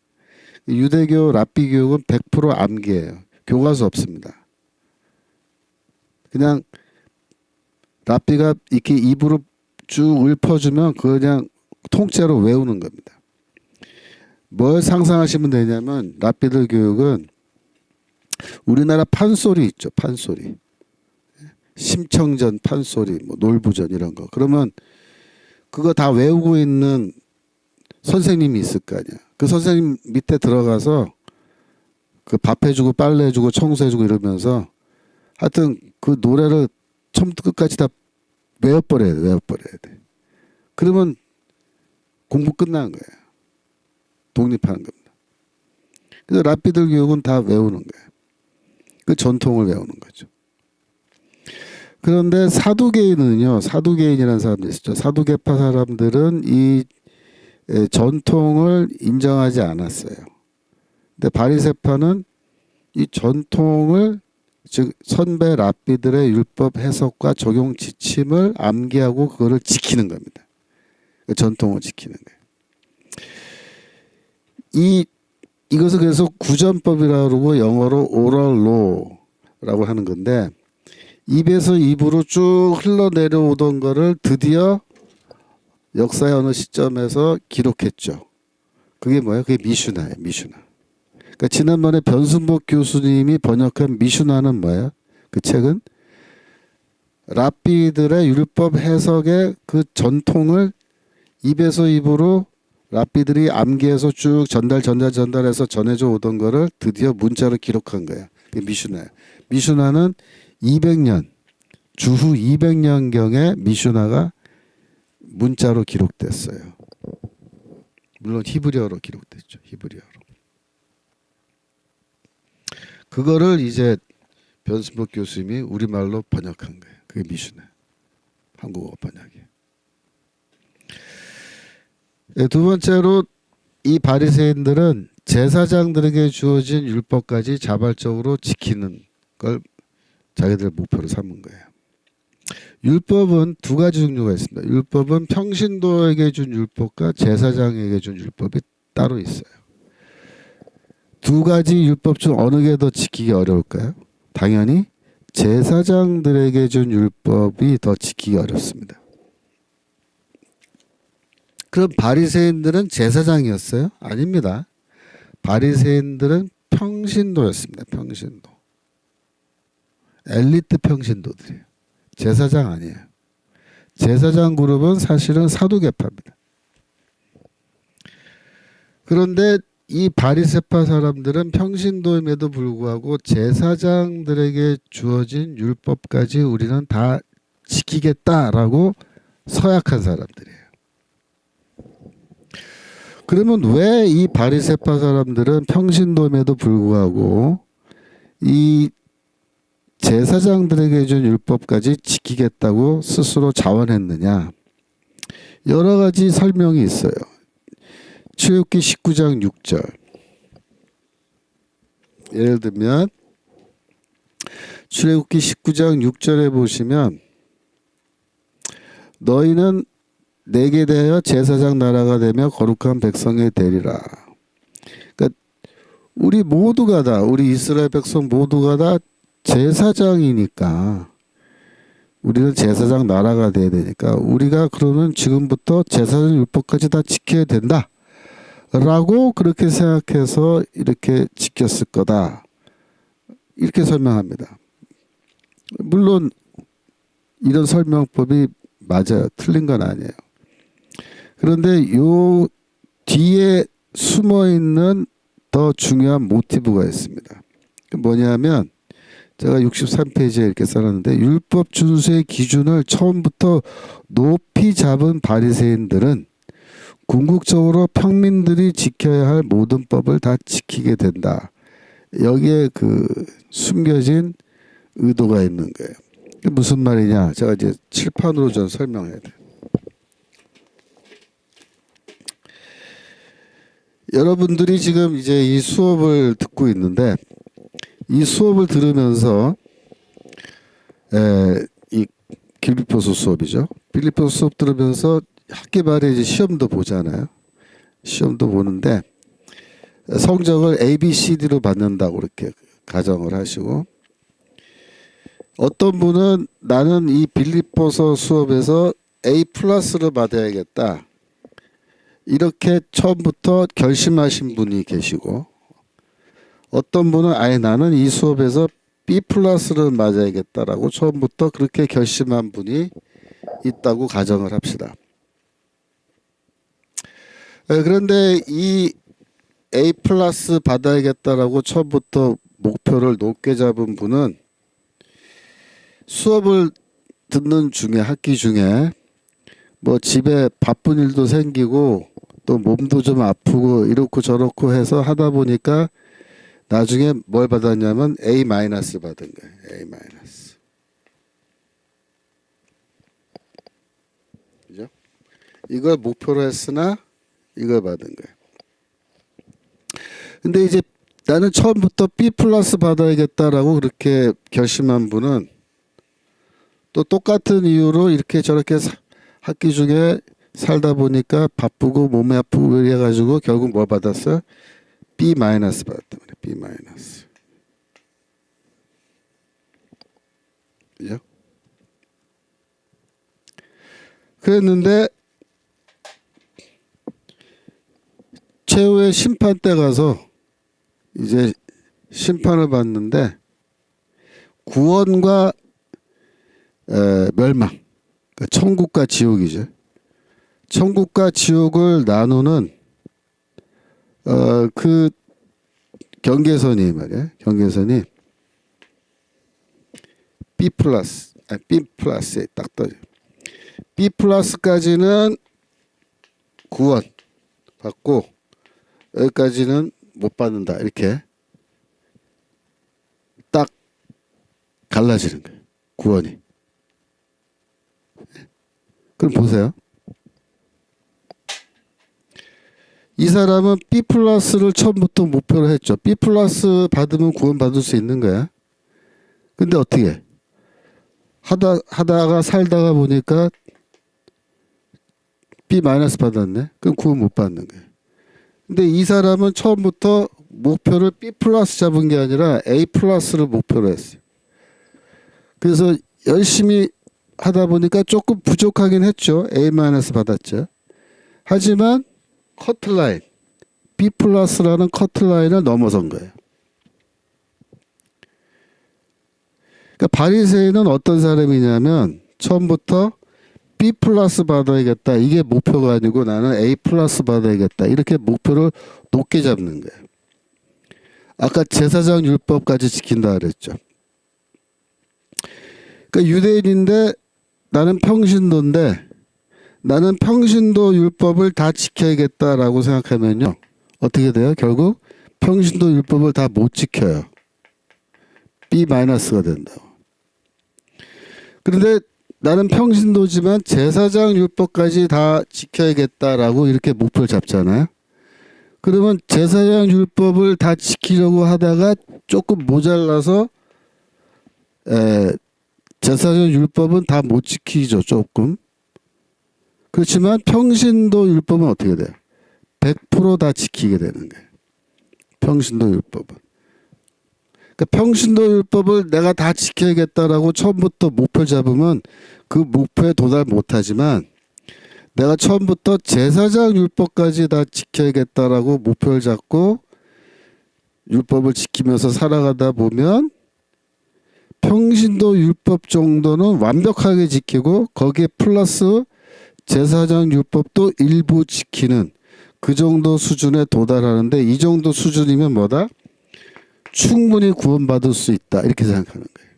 유대교 랍비 교육은 100% 암기예요. 교과서 없습니다. 그냥 랍비가 이렇게 입으로 쭉 읊어주면 그냥 통째로 외우는 겁니다. 뭘 상상하시면 되냐면 랍비들 교육은 우리나라 판소리 있죠. 판소리. 심청전 판소리, 뭐 놀부전 이런 거. 그러면 그거 다 외우고 있는 선생님이 있을 거 아니야. 그 선생님 밑에 들어가서 그 밥 해주고 빨래 해주고 청소해주고 이러면서 하여튼 그 노래를 처음부터 끝까지 다 외워버려야 돼. 외워버려야 돼. 그러면 공부 끝나는 거예요. 독립하는 겁니다. 그래서 랍비들 교육은 다 외우는 거예요. 그 전통을 외우는 거죠. 그런데 사두개인은요. 사두개인이라는 사람들이 있었죠. 사두개파 사람들은 이 전통을 인정하지 않았어요. 근데 바리새파는 이 전통을 즉 선배 랍비들의 율법 해석과 적용 지침을 암기하고 그거를 지키는 겁니다. 그 전통을 지키는 거예요. 이것을 그래서 구전법이라고 그러고 영어로 oral law라고 하는 건데, 입에서 입으로 쭉 흘러내려오던 거를 드디어 역사의 어느 시점에서 기록했죠. 그게 뭐예요? 그게 미슈나예요. 미슈나. 그러니까 지난번에 변순복 교수님이 번역한 미슈나는 뭐예요? 그 책은 랍비들의 율법 해석의 그 전통을 입에서 입으로 랍비들이 암기해서 쭉 전달해서 전해져 오던 거를 드디어 문자로 기록한 거예요. 그게 미슈나예요. 미슈나는 200년, 주후 200년경에 미슈나가 문자로 기록됐어요. 물론 히브리어로 기록됐죠. 히브리어로. 그거를 이제 변순복 교수님이 우리말로 번역한 거예요. 그게 미슈나. 한국어 번역이에요. 두 번째로 이 바리새인들은 제사장들에게 주어진 율법까지 자발적으로 지키는 걸 자기들 목표로 삼은 거예요. 율법은 두 가지 종류가 있습니다. 율법은 평신도에게 준 율법과 제사장에게 준 율법이 따로 있어요. 두 가지 율법 중 어느 게 더 지키기 어려울까요? 당연히 제사장들에게 준 율법이 더 지키기 어렵습니다. 그럼 바리새인들은 제사장이었어요? 아닙니다. 바리새인들은 평신도였습니다. 평신도. 엘리트 평신도들이에요. 제사장 아니에요. 제사장 그룹은 사실은 사두개파입니다. 그런데 이 바리새파 사람들은 평신도임에도 불구하고 제사장들에게 주어진 율법까지 우리는 다 지키겠다라고 서약한 사람들이에요. 그러면 왜 이 바리새파 사람들은 평신도임에도 불구하고 이 제사장들에게 준 율법까지 지키겠다고 스스로 자원했느냐? 여러 가지 설명이 있어요. 출애굽기 19장 6절. 예를 들면 출애굽기 19장 6절에 보시면 너희는 내게 대하여 제사장 나라가 되며 거룩한 백성이 되리라. 그러니까 우리 모두가 다, 우리 이스라엘 백성 모두가 다 제사장이니까, 우리는 제사장 나라가 돼야 되니까 우리가 그러면 지금부터 제사장 율법까지 다 지켜야 된다 라고 그렇게 생각해서 이렇게 지켰을 거다, 이렇게 설명합니다. 물론 이런 설명법이 맞아요. 틀린 건 아니에요. 그런데 요 뒤에 숨어있는 더 중요한 모티브가 있습니다. 뭐냐면 제가 63페이지에 이렇게 써놨는데, 율법 준수의 기준을 처음부터 높이 잡은 바리새인들은 궁극적으로 평민들이 지켜야 할 모든 법을 다 지키게 된다. 여기에 그 숨겨진 의도가 있는 거예요. 무슨 말이냐? 제가 이제 칠판으로 좀 설명해야 돼요. 여러분들이 지금 이제 이 수업을 듣고 있는데, 이 수업을 들으면서 이 빌립보서 수업이죠. 빌립보서 수업 들으면서 학기 말에 이제 시험도 보잖아요. 시험도 보는데 성적을 A, B, C, D로 받는다고 이렇게 가정을 하시고, 어떤 분은 나는 이 빌립보서 수업에서 A 플러스를 받아야겠다, 이렇게 처음부터 결심하신 분이 계시고, 어떤 분은 아예 나는 이 수업에서 B 플러스를 맞아야겠다라고 처음부터 그렇게 결심한 분이 있다고 가정을 합시다. 그런데 이 A 플러스 받아야겠다라고 처음부터 목표를 높게 잡은 분은 수업을 듣는 중에, 학기 중에 뭐 집에 바쁜 일도 생기고 또 몸도 좀 아프고 이렇고 저렇고 해서 하다 보니까 나중에 뭘 받았냐면 A 마이너스 받은 거예요. A 마이너스. 그죠? 이걸 목표로 했으나 이걸 받은 거예요. 근데 이제 나는 처음부터 B 플러스 받아야겠다라고 그렇게 결심한 분은 또 똑같은 이유로 이렇게 저렇게 학기 중에 살다 보니까 바쁘고 몸이 아프고 이래가지고 결국 뭐 받았어? B 마이너스 받았단 말이야. B 마이너스. 그죠? 그랬는데 최후의 심판 때 가서 이제 심판을 받는데 구원과 멸망, 그러니까 천국과 지옥이죠. 천국과 지옥을 나누는 그 경계선이 말이야. 경계선이 B 플러스에 딱 떠요. B 플러스까지는 구원 받고 여기까지는 못 받는다. 이렇게 딱 갈라지는 거예요. 구원이. 그럼 보세요. 이 사람은 B 플러스를 처음부터 목표로 했죠. B 플러스 받으면 구원 받을 수 있는 거야. 근데 어떻게 하다가 살다가 보니까 B 마이너스 받았네. 그럼 구원 못 받는 거야. 근데 이 사람은 처음부터 목표를 B 플러스 잡은 게 아니라 A 플러스를 목표로 했어요. 그래서 열심히 하다 보니까 조금 부족하긴 했죠. A 마이너스 받았죠. 하지만 커트라인 B 플러스라는 커트라인을 넘어선 거예요. 그러니까 바리새인은 어떤 사람이냐면 처음부터 B 플러스 받아야겠다. 이게 목표가 아니고 나는 A 플러스 받아야겠다. 이렇게 목표를 높게 잡는 거예요. 아까 제사장 율법까지 지킨다 그랬죠. 그러니까 유대인인데 나는 평신도인데 나는 평신도 율법을 다 지켜야겠다라고 생각하면요. 어떻게 돼요? 결국 평신도 율법을 다 못 지켜요. B 마이너스가 된다고. 그런데 나는 평신도지만 제사장 율법까지 다 지켜야겠다라고 이렇게 목표를 잡잖아요. 그러면 제사장 율법을 다 지키려고 하다가 조금 모자라서 제사장 율법은 다 못 지키죠. 조금. 그렇지만 평신도 율법은 어떻게 돼요? 100% 다 지키게 되는 거예요. 평신도 율법은. 그러니까 평신도 율법을 내가 다 지켜야겠다라고 처음부터 목표를 잡으면 그 목표에 도달 못하지만 내가 처음부터 제사장 율법까지 다 지켜야겠다라고 목표를 잡고 율법을 지키면서 살아가다 보면 평신도 율법 정도는 완벽하게 지키고 거기에 플러스 제사장 율법도 일부 지키는 그 정도 수준에 도달하는데 이 정도 수준이면 뭐다? 충분히 구원받을 수 있다. 이렇게 생각하는 거예요.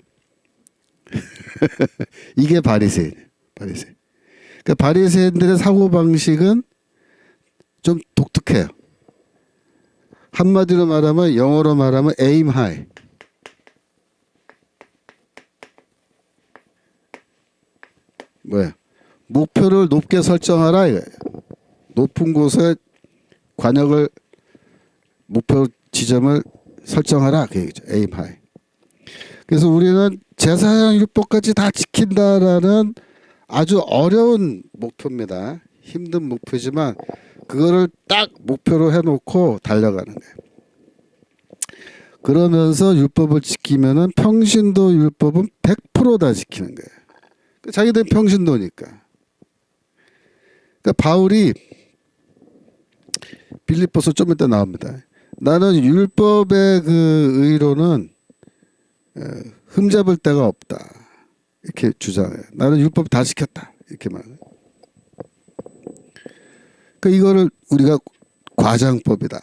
이게 바리새인이에요. 바리새인. 그러니까 바리새인들의 사고방식은 좀 독특해요. 한마디로 말하면 영어로 말하면 aim high. 뭐야? 목표를 높게 설정하라 이거예요. 높은 곳에 관역을 목표 지점을 설정하라 그 얘기죠. aim high. 그래서 우리는 제사장 율법까지 다 지킨다라는 아주 어려운 목표입니다. 힘든 목표지만 그거를 딱 목표로 해놓고 달려가는 거예요. 그러면서 율법을 지키면은 평신도 율법은 100% 다 지키는 거예요. 자기들은 평신도니까. 그러니까 바울이 빌립보서 좀 이따 나옵니다. 나는 율법의 그 의로는 흠잡을 데가 없다. 이렇게 주장해요. 나는 율법 다 지켰다. 이렇게 말해요. 그러니까 이거를 우리가 과장법이다.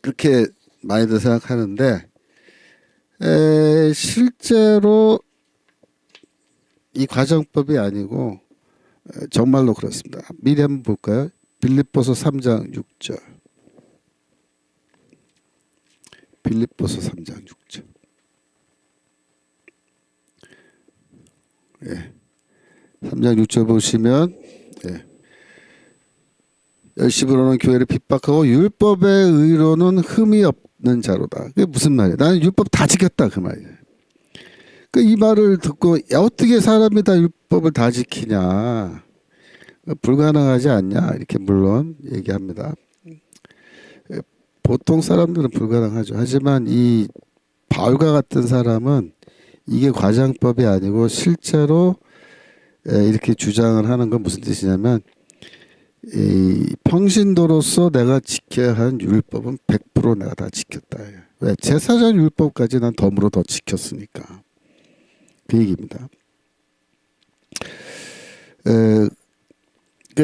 그렇게 많이들 생각하는데 실제로 이 과장법이 아니고 정말로 그렇습니다. 미리 한번 볼까요? 빌립보서 3장 6절. 빌립보서 3장 6절. 예. 3장 6절 보시면 예. 열심으로는 교회를 핍박하고 율법의 의로는 흠이 없는 자로다. 그게 무슨 말이야? 나는 율법 다 지켰다 그 말이야. 이 말을 듣고 야, 어떻게 사람이 다 율법을 다 지키냐? 불가능하지 않냐 이렇게 물론 얘기합니다. 보통 사람들은 불가능하죠. 하지만 이 바울과 같은 사람은 이게 과장법이 아니고 실제로 이렇게 주장을 하는 건 무슨 뜻이냐면 이 평신도로서 내가 지켜야 하는 율법은 100% 내가 다 지켰다. 왜? 제사장 율법까지 난 덤으로 더 지켰으니까. 그 얘기입니다. 그러니까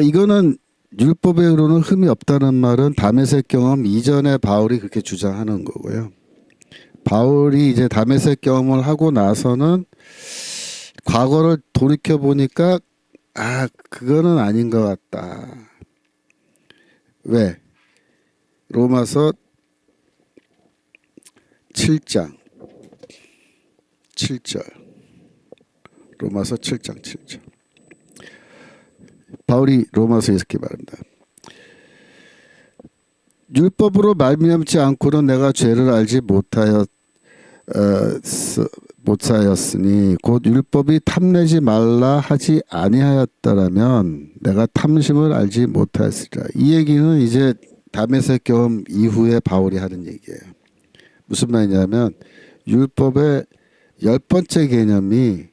이거는 율법으로는 흠이 없다는 말은 다메섹 경험 이전에 바울이 그렇게 주장하는 거고요. 바울이 이제 다메섹 경험을 하고 나서는 과거를 돌이켜 보니까 그거는 아닌 것 같다. 왜? 로마서 7장 7절. 로마서 7장 7절. 바울이 로마서에 이렇게 말합니다. 율법으로 말미암지 않고는 내가 죄를 알지 못하였으니 곧 율법이 탐내지 말라 하지 아니하였더라면 내가 탐심을 알지 못하였으리라. 이 얘기는 이제 다메섹 경험 이후에 바울이 하는 얘기예요. 무슨 말이냐면 율법의 10번째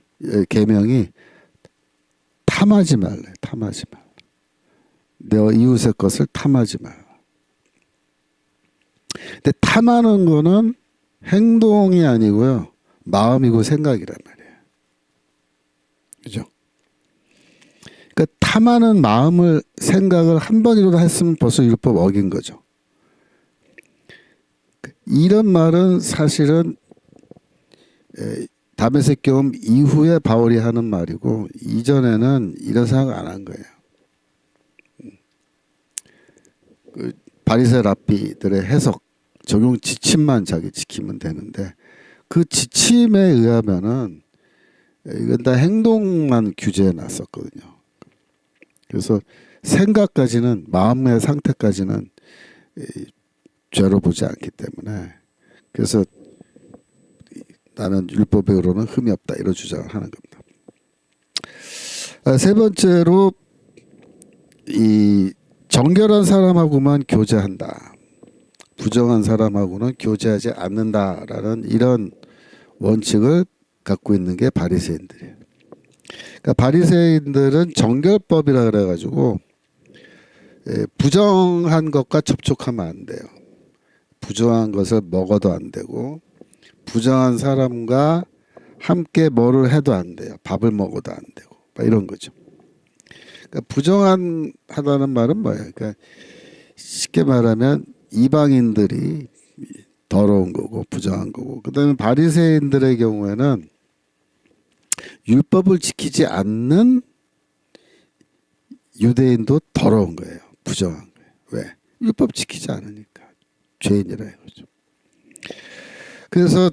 계명이 탐하지 말래. 탐하지 말라. 내 이웃의 것을 탐하지 말라. 근데 탐하는 거는 행동이 아니고요. 마음이고 생각이란 말이에요. 그죠? 그러니까 탐하는 마음을 생각을 한 번이라도 했으면 벌써 율법 어긴 거죠. 이런 말은 사실은 다메섹 경험 이후에 바울이 하는 말이고 이전에는 이런 생각 안 한 거예요. 그 바리새 랍비들의 해석 적용 지침만 자기 지키면 되는데 그 지침에 의하면은 이건 다 행동만 규제해 놨었거든요. 그래서 생각까지는 마음의 상태까지는 죄로 보지 않기 때문에 그래서 나는 율법으로는 흠이 없다 이런 주장을 하는 겁니다. 세 번째로 이 정결한 사람하고만 교제한다. 부정한 사람하고는 교제하지 않는다라는 이런 원칙을 갖고 있는 게 바리새인들이에요. 그러니까 바리새인들은 정결법이라 그래가지고 부정한 것과 접촉하면 안 돼요. 부정한 것을 먹어도 안 되고 부정한 사람과 함께 뭐를 해도 안 돼요. 밥을 먹어도 안 되고 이런 거죠. 그러니까 부정하다는 말은 뭐예요? 그러니까 쉽게 말하면 이방인들이 더러운 거고 부정한 거고 그다음에 바리새인들의 경우에는 율법을 지키지 않는 유대인도 더러운 거예요. 부정한 거예요. 왜? 율법 지키지 않으니까 죄인이라 이거죠. 그래서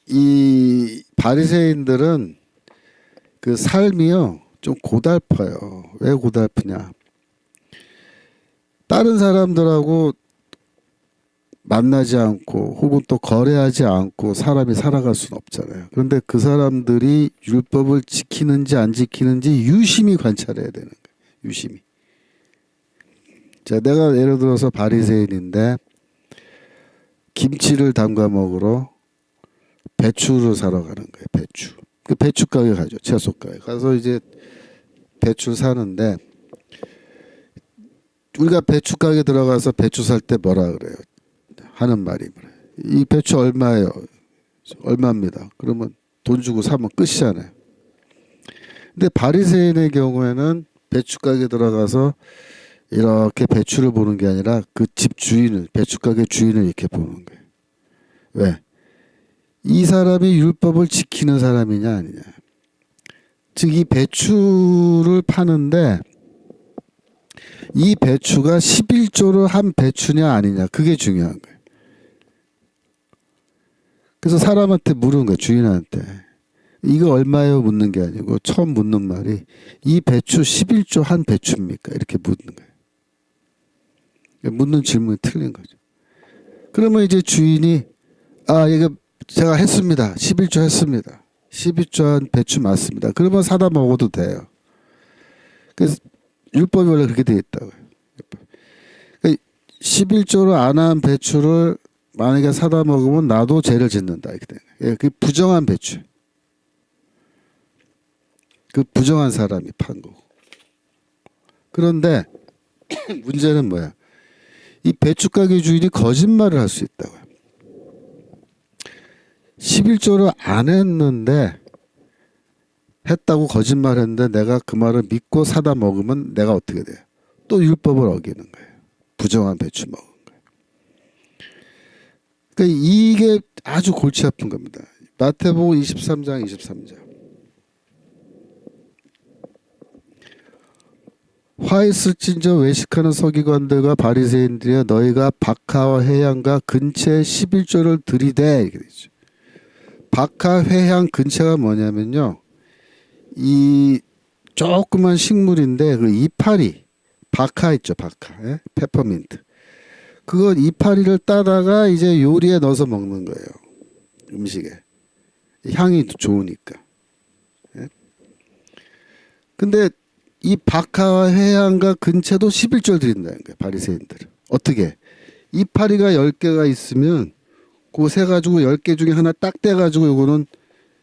이 바리새인들은 그 삶이요 좀 고달퍼요. 왜 고달프냐? 다른 사람들하고 만나지 않고 혹은 또 거래하지 않고 사람이 살아갈 수는 없잖아요. 그런데 그 사람들이 율법을 지키는지 안 지키는지 유심히 관찰해야 되는 거예요. 유심히. 자, 내가 예를 들어서 바리새인인데 김치를 담가 먹으러 배추를 사러 가는 거예요. 배추. 그 배추 가게 가죠. 채소 가게. 가서 이제 배추를 사는데 우리가 배추 가게 들어가서 배추 살 때 뭐라 그래요? 하는 말이 뭐래요? 이 배추 얼마예요? 얼마입니다. 그러면 돈 주고 사면 끝이잖아요. 근데 바리새인의 경우에는 배추 가게 들어가서 이렇게 배추를 보는 게 아니라 그 집 주인을 배추 가게 주인을 이렇게 보는 거예요. 왜? 이 사람이 율법을 지키는 사람이냐 아니냐. 즉 이 배추를 파는데 이 배추가 11조를 한 배추냐 아니냐 그게 중요한 거예요. 그래서 사람한테 물은 거예요. 주인한테. 이거 얼마예요? 묻는 게 아니고 처음 묻는 말이 이 배추 11조 한 배추입니까? 이렇게 묻는 거예요. 묻는 질문이 틀린 거죠. 그러면 이제 주인이 이거 제가 했습니다. 11조 했습니다. 11조 한 배추 맞습니다. 그러면 사다 먹어도 돼요. 그래서 율법이 원래 그렇게 돼 있다고요. 그러니까 11조를 안 한 배추를 만약에 사다 먹으면 나도 죄를 짓는다 이렇게 되는 거예요. 그 부정한 배추. 그 부정한 사람이 판 거고. 그런데 문제는 뭐야? 이 배추 가게 주인이 거짓말을 할 수 있다고요. 11조를 안 했는데 했다고 거짓말했는데 내가 그 말을 믿고 사다 먹으면 내가 어떻게 돼요? 또 율법을 어기는 거예요. 부정한 배추 먹은 거예요. 그러니까 이게 아주 골치 아픈 겁니다. 마태복음 23장 23절. 화 있을진저 외식하는 서기관들과 바리새인들이여 너희가 박하와 회향과 근처에 11조를 들이되 이렇게 되죠. 박하, 회향, 근처가 뭐냐면요. 이 조그만 식물인데 그 이파리, 박하 있죠, 박하, 예? 페퍼민트. 그거 이파리를 따다가 이제 요리에 넣어서 먹는 거예요. 음식에. 향이 좋으니까. 예? 근데 이 박하와 회향과 근처도 11조를 드린다는 거예요. 바리새인들은. 어떻게? 이파리가 10개가 있으면 그거 세가지고 10개 중에 하나 딱 떼가지고 요거는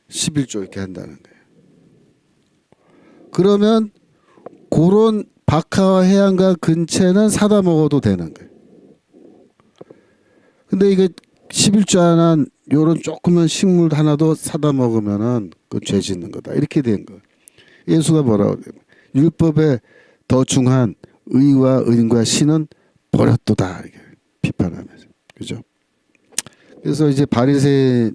11조 이렇게 한다는 거예요. 그러면 그런 박하와 해안가 근처는 사다 먹어도 되는 거예요. 근데 이게 11조 안한 요런 조그만 식물 하나도 사다 먹으면은 그 죄 짓는 거다. 이렇게 된 거예요. 예수가 뭐라고 그래요? 율법에 더 중한 의와 은과 신은 버렸도다. 이렇게 비판하면서. 그죠? 그래서 이제 바리새인들이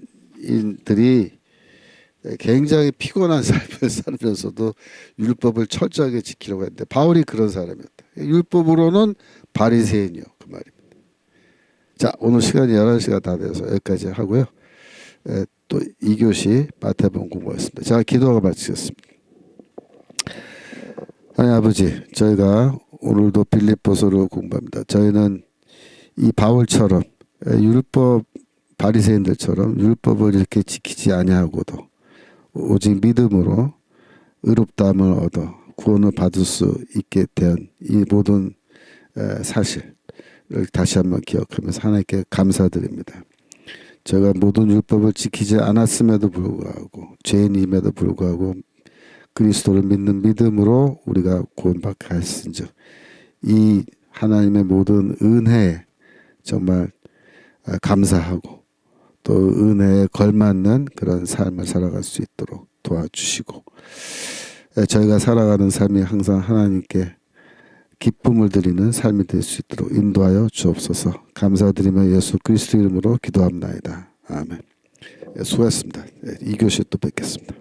굉장히 피곤한 삶을 살면서도 율법을 철저하게 지키려고 했는데 바울이 그런 사람이었다. 율법으로는 바리새인이요. 그 말입니다. 자, 오늘 시간이 11시가 다 돼서 여기까지 하고요. 또 2교시 마태복음 공부했습니다. 자, 기도하고 마치겠습니다. 하나님 아버지, 저희가 오늘도 빌립보서를 공부합니다. 저희는 이 바울처럼 율법 바리새인들처럼 율법을 이렇게 지키지 아니하고도 오직 믿음으로 의롭다함을 얻어 구원을 받을 수 있게 된 이 모든 사실을 다시 한번 기억하면서 하나님께 감사드립니다. 제가 모든 율법을 지키지 않았음에도 불구하고 죄인임에도 불구하고 그리스도를 믿는 믿음으로 우리가 구원받게 하신즉 이 하나님의 모든 은혜에 정말 감사하고 또 은혜에 걸맞는 그런 삶을 살아갈 수 있도록 도와주시고 저희가 살아가는 삶이 항상 하나님께 기쁨을 드리는 삶이 될 수 있도록 인도하여 주옵소서. 감사드리며 예수 그리스도 이름으로 기도합나이다. 아멘. 수고하셨습니다. 2교시 또 뵙겠습니다.